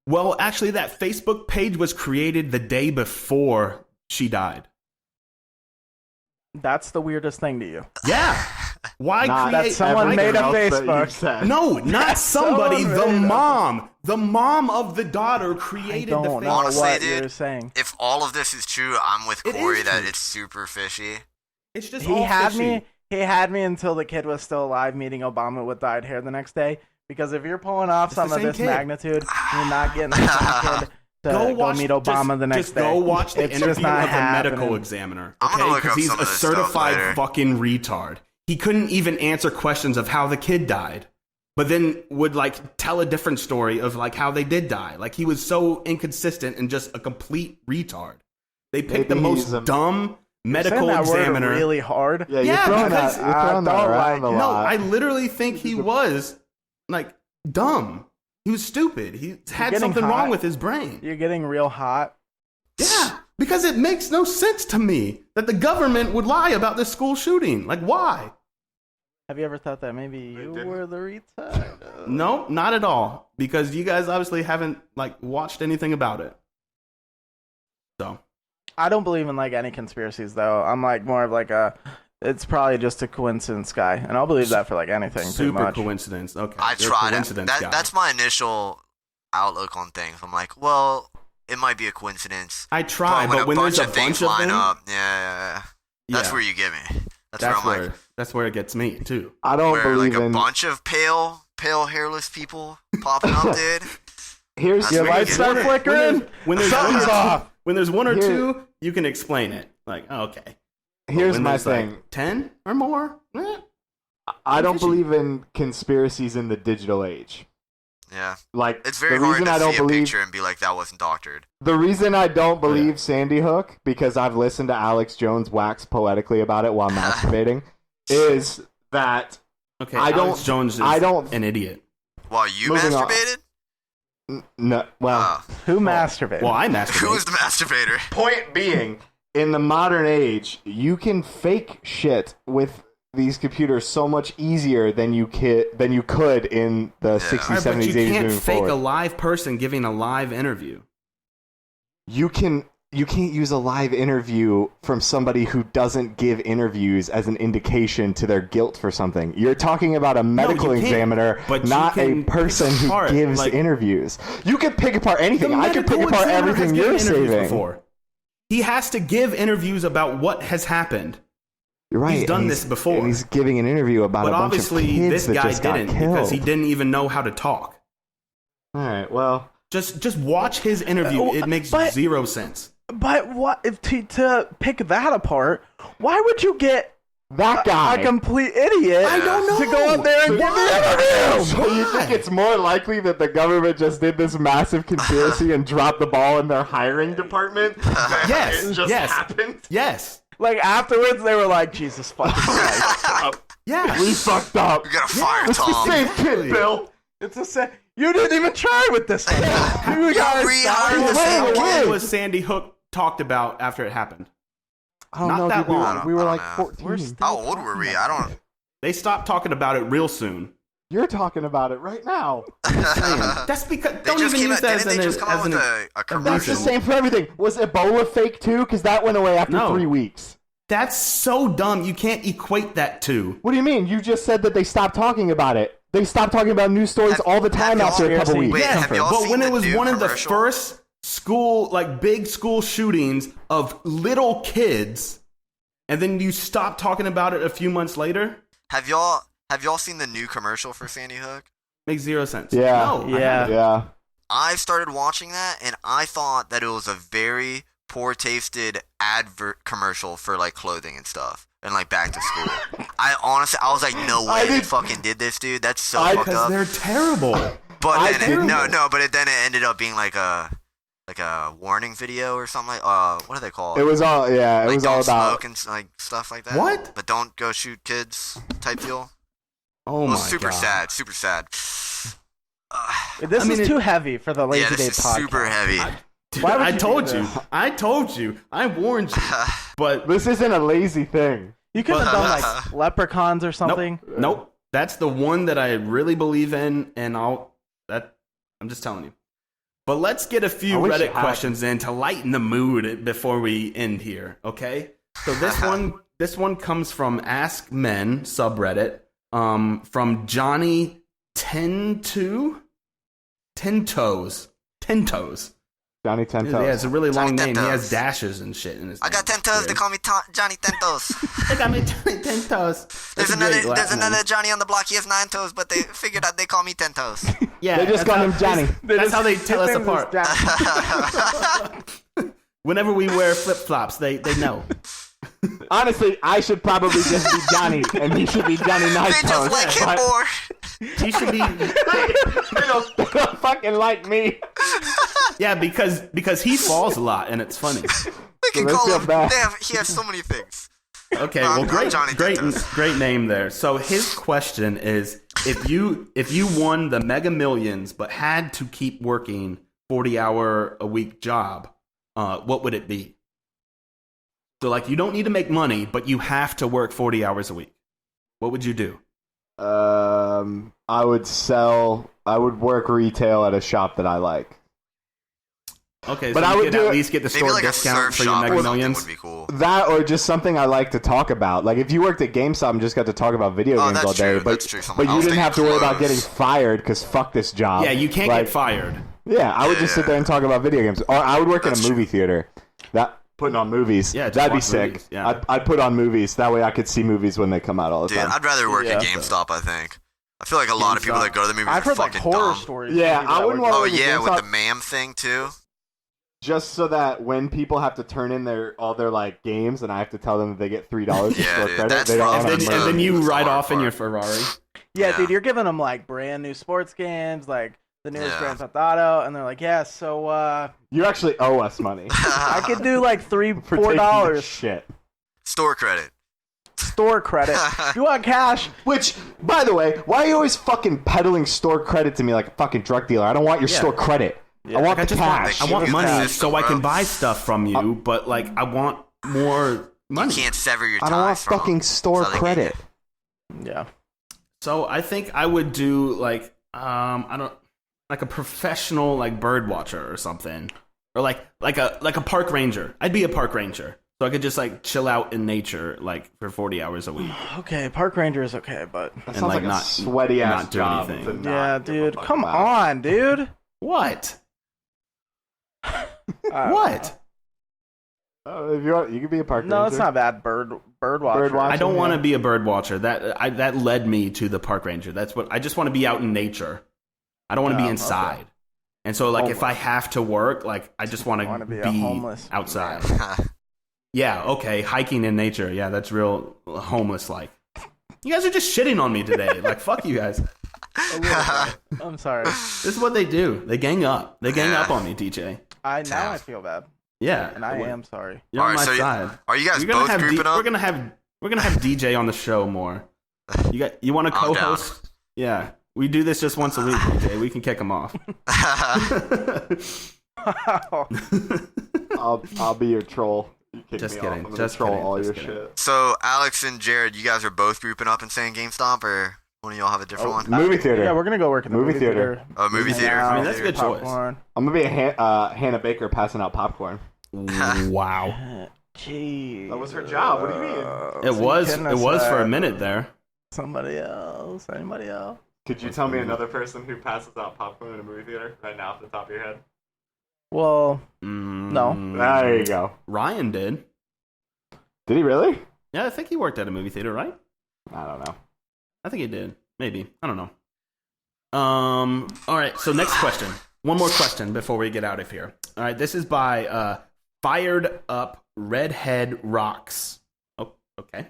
Well, actually, that Facebook page was created the day before she died. That's the weirdest thing to you. Yeah. Why that create someone made a Facebook? No, not somebody. The mom. The mom of the daughter created the Facebook. Honestly, what dude, you're saying. If all of this is true, I'm with Corey that it's super fishy. It's just he had me until the kid was still alive, meeting Obama with dyed hair the next day. Because if you're pulling off some of this magnitude, you're not getting the same kid to go meet Obama the next day. Go watch the interview of the happening. medical examiner. Okay, because he's a certified fucking retard. He couldn't even answer questions of how the kid died, but then would like tell a different story of like how they did die. Like he was so inconsistent and just a complete retard. They picked the most dumb medical examiner. Really hard. Yeah, you're throwing that around a lot. No, I literally think he was like dumb. He was stupid. He had something wrong with his brain. You're getting real hot. Yeah, because it makes no sense to me that the government would lie about this school shooting. Like, why? Have you ever thought that maybe you were the retard? No, not at all. Because you guys obviously haven't like watched anything about it. So, I don't believe in like any conspiracies though. I'm like more of like it's probably just a coincidence guy, and I'll believe that for like anything. Super coincidence. Okay, I tried it. That's my initial outlook on things. I'm like, well, it might be a coincidence. I try, but when there's a bunch of line them, up, that's where you get me. That's where it gets me too. I don't believe like in a bunch of pale hairless people popping up, dude. Here's your lights start flickering. When there's off. When there's one or two, you can explain it. Like, okay. Here's my thing: like 10 or more. I don't believe in conspiracies in the digital age. Yeah, like it's very hard to see a picture and be like that wasn't doctored. The reason I don't believe Sandy Hook, because I've listened to Alex Jones wax poetically about it while masturbating, is that Alex Jones is an idiot. While you masturbated? No, well, who masturbated? Well, I masturbated. Who was the masturbator? Point being, in the modern age, you can fake shit with these computers so much easier than you could in the 60s, 70s, 80s moving forward. But you can't fake a live person giving a live interview. You can't use a live interview from somebody who doesn't give interviews as an indication to their guilt for something. You're talking about a medical examiner, not a person who gives interviews. You can pick apart anything. I can pick apart everything you're saying. He has to give interviews about what has happened. You're right. He's done this before. And he's giving an interview about a bunch of kids that just got killed. Because he didn't even know how to talk. All right, well. Just watch his interview. It makes zero sense. But what if to pick that apart, why would you get that guy, a complete idiot, I don't know, to go up there and give the interview? So you think it's more likely that the government just did this massive conspiracy and dropped the ball in their hiring department? Yes. It just happened? Yes. Like, afterwards, they were like, Jesus fucking Christ. Yeah. We fucked up. We gotta fire Tom. It's the same kid, Bill. It's the same. You didn't even try with this one. You guys rehired the same kid. Was Sandy Hook talked about after it happened? I don't know. That long. We were like 14. How old were we? I don't. They stopped talking about it real soon. You're talking about it right now. That's because don't even use that as a commercial. That's the same for everything. Was Ebola fake too? Because that went away after 3 weeks. That's so dumb. You can't equate that to. What do you mean? You just said that they stopped talking about it. They stopped talking about news stories all the time after a couple weeks. Wait, but when it was one of the first big school shootings of little kids, and then you stop talking about it a few months later. Have y'all seen the new commercial for Sandy Hook? Makes zero sense. Yeah. No, yeah. I started watching that, and I thought that it was a very poor-tasted advert commercial for like clothing and stuff, and like back to school. I was like, no way they fucking did this, dude. That's so fucked up. They're terrible. But then it ended up being like a warning video or something like what do they call it? It was all it was all about smoke and like stuff like that. What? But don't go shoot kids type deal. Oh my god. Super sad. This is too heavy for the Lazy Day podcast. Super heavy. I told you. I warned you. But this isn't a lazy thing. You could have done like leprechauns or something. Nope. That's the one that I really believe in, and I'm just telling you. But let's get a few Reddit questions in to lighten the mood before we end here, okay? So this one comes from Ask Men subreddit, from Johnny Tentoes. Johnny Tentoes. Yeah, it's a really long name. He has dashes and shit in his name. I got 10 toes. They call me Johnny Tentoes. They got me Johnny Tentoes. There's another Johnny on the block. He has 9 toes, but they figured out they call me 10 toes. Yeah, they just call him Johnny. That's how they tell us apart. Whenever we wear flip flops, they know. Honestly, I should probably just be Johnny, and he should be Johnny Nine Toes. They just like him more. He should be. They don't fucking like me. Yeah, because he falls a lot, and it's funny. They can call him. He has so many things. Okay, well, great name there. So his question is: if you won the Mega Millions but had to keep working 40-hour-a-week job, what would it be? So, like, you don't need to make money, but you have to work 40 hours a week. What would you do? I would work retail at a shop that I like. Okay, but so you could at least get the store like discount for your Mega Millions. Would be cool. That or just something I like to talk about. Like, if you worked at GameStop and just got to talk about video games all day, but you didn't have to worry about getting fired because fuck this job. Yeah, you can't get fired. Yeah, I would just sit there and talk about video games. Or I would work in a movie theater. Putting on movies. Yeah, that'd be sick. Yeah. I'd put on movies. That way I could see movies when they come out all the time. Dude, I'd rather work at GameStop, I think. I feel like a lot of people that go to the movies are fucking horror dumb. Stories. Yeah, I wouldn't want to work at GameStop. with the ma'am thing, too. Just so that when people have to turn in all their like games and I have to tell them that they get $3 for store credit, they don't and then you ride off in your Ferrari. Yeah, dude, you're giving them like brand new sports games, like the newest Grand Theft Auto, and they're like, yeah, so you actually owe us money. I could do like $3-4. Shit. Store credit. You want cash? Which, by the way, why are you always fucking peddling store credit to me like a fucking drug dealer? I don't want your store credit. Yeah. I want cash. I want money so I can buy stuff from you, but like I want more money. You can't sever your ties. I don't want fucking store credit. Yeah. So I think I would do like like a professional like bird watcher or something, or like a park ranger. I'd be a park ranger, so I could just like chill out in nature like for 40 hours a week. Okay, park ranger is okay, but that sounds like a sweaty ass job. Yeah, dude, come on, dude. What? What? If you could be a park ranger. No, it's not bad. Bird watcher. I don't want to be a bird watcher. That led me to the park ranger. That's what I just want to be out in nature. I don't want to be inside. Okay. And so, like, if I have to work, like, I just want to be homeless outside. Yeah, okay, hiking in nature. Yeah, that's real homeless-like. You guys are just shitting on me today. Like, fuck you guys. I'm sorry. This is what they do. They gang up. They gang up on me, DJ. I feel bad. Yeah, and I am sorry. You're on my side. Are you guys both grouping up? We're gonna have DJ on the show more. You want to co-host? Yeah, we do this just once a week, DJ. We can kick him off. I'll be your troll. Just kidding. All your shit. So Alex and Jared, you guys are both grouping up and saying GameStop, or one of y'all have a different one? Movie theater. Yeah, we're gonna go work in the movie theater. Oh, movie theater. I mean, that's a good choice. I'm gonna be a Hannah Baker passing out popcorn. Wow. Jeez. That was her job. What do you mean? It was for a minute there. Somebody else. Anybody else? Could you tell me another person who passes out popcorn in a movie theater right now off the top of your head? Well, no. There you go. Ryan did. Did he really? Yeah, I think he worked at a movie theater, right? I don't know. I think he did. Maybe. I don't know. All right, so next question. One more question before we get out of here. All right, this is by Fired Up Redhead Rocks. Oh, okay.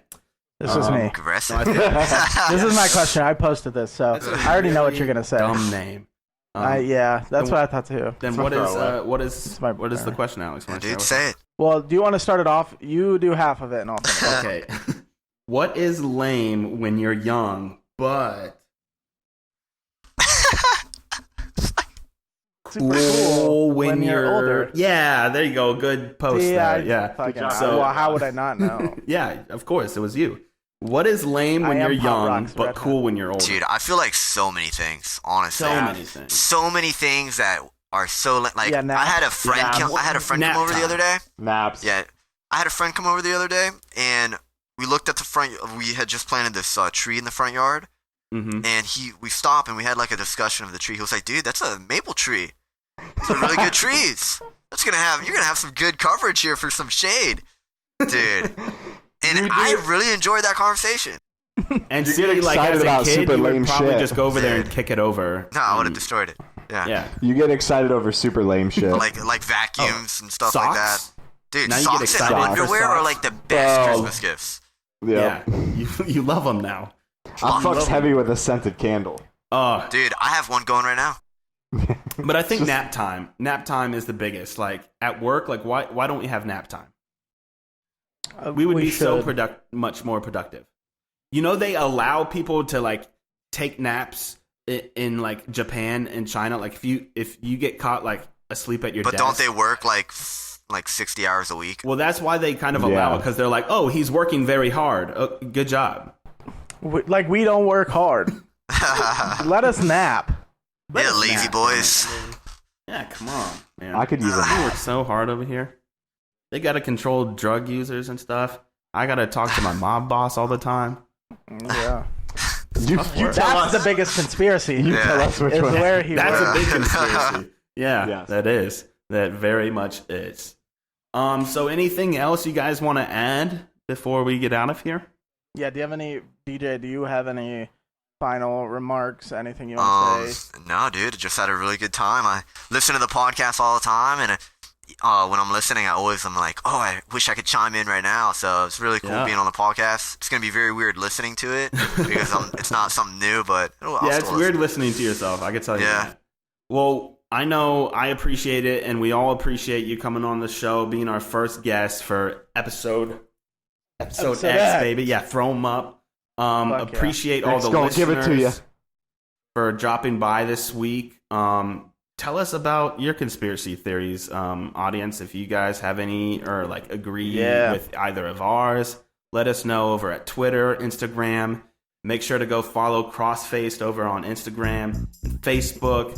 This is me. Aggressive. This is my question. I posted this, so I already know what you're gonna say. Dumb name. Yeah, that's what I thought too. Then what is the question, Alex? Dude, say it. Well, do you want to start it off? You do half of it, and I'll finish. Okay. What is lame when you're young, but super cool when you're older? Yeah, there you go. Good post there. Yeah. So, well, how would I not know? Yeah, of course, it was you. What is lame when you're young, but cool when you're older? Dude, I feel like so many things, honestly. So many things. So many things that are so like. Yeah, I had a friend. I had a friend come over the other day. Naps. Yeah, I had a friend come over the other day, and we looked at the front. We had just planted this tree in the front yard, and we stopped and we had like a discussion of the tree. He was like, "Dude, that's a maple tree. It's a really good trees. You're gonna have some good coverage here for some shade, dude." And I really enjoyed that conversation. And see, like as a kid, you would probably just go over there and kick it over. No, I would have destroyed it. Yeah. You get excited over super lame shit. Like vacuums and stuff like that. Dude, now socks and underwear are like the best Christmas gifts. Yeah. You love them now. I fucks heavy with a scented candle. Dude, I have one going right now. But I think nap time. Nap time is the biggest. Like at work, like why don't we have nap time? We would be so much more productive. You know, they allow people to like take naps in like Japan and China. Like if you get caught like asleep at your desk. But don't they work like 60 hours a week? Well, that's why they kind of allow it, because they're like, oh, he's working very hard. Oh, good job. We don't work hard. Let us nap. Lazy boys. Yeah, come on, man. I could use it. They work so hard over here. They got to control drug users and stuff. I got to talk to my mob boss all the time. Yeah. That's the biggest conspiracy. You tell us which one. That's a big conspiracy. Yeah, that is. That very much is. So anything else you guys want to add before we get out of here? Yeah, do you have any final remarks? Anything you want to say? No, dude. I just had a really good time. I listen to the podcast all the time, and when I'm listening, I'm like, oh, I wish I could chime in right now. So it's really cool being on the podcast. It's going to be very weird listening to it because it's not something new, but it's weird listening to yourself. I can tell you that. Well, I know I appreciate it, and we all appreciate you coming on the show, being our first guest for episode X, baby. Yeah, throw them up. Appreciate all the listeners give it to you. For dropping by this week. Tell us about your conspiracy theories, audience. If you guys have any or like agree with either of ours, let us know over at Twitter, Instagram. Make sure to go follow Crossfaced over on Instagram and Facebook.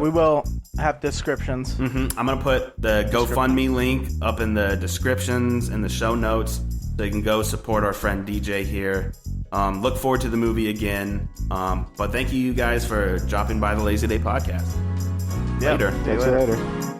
We will have descriptions. I'm going to put the GoFundMe link up in the descriptions and the show notes so you can go support our friend DJ here. Look forward to the movie again. But thank you guys for dropping by the Lazy Day podcast. Later. Catch you later.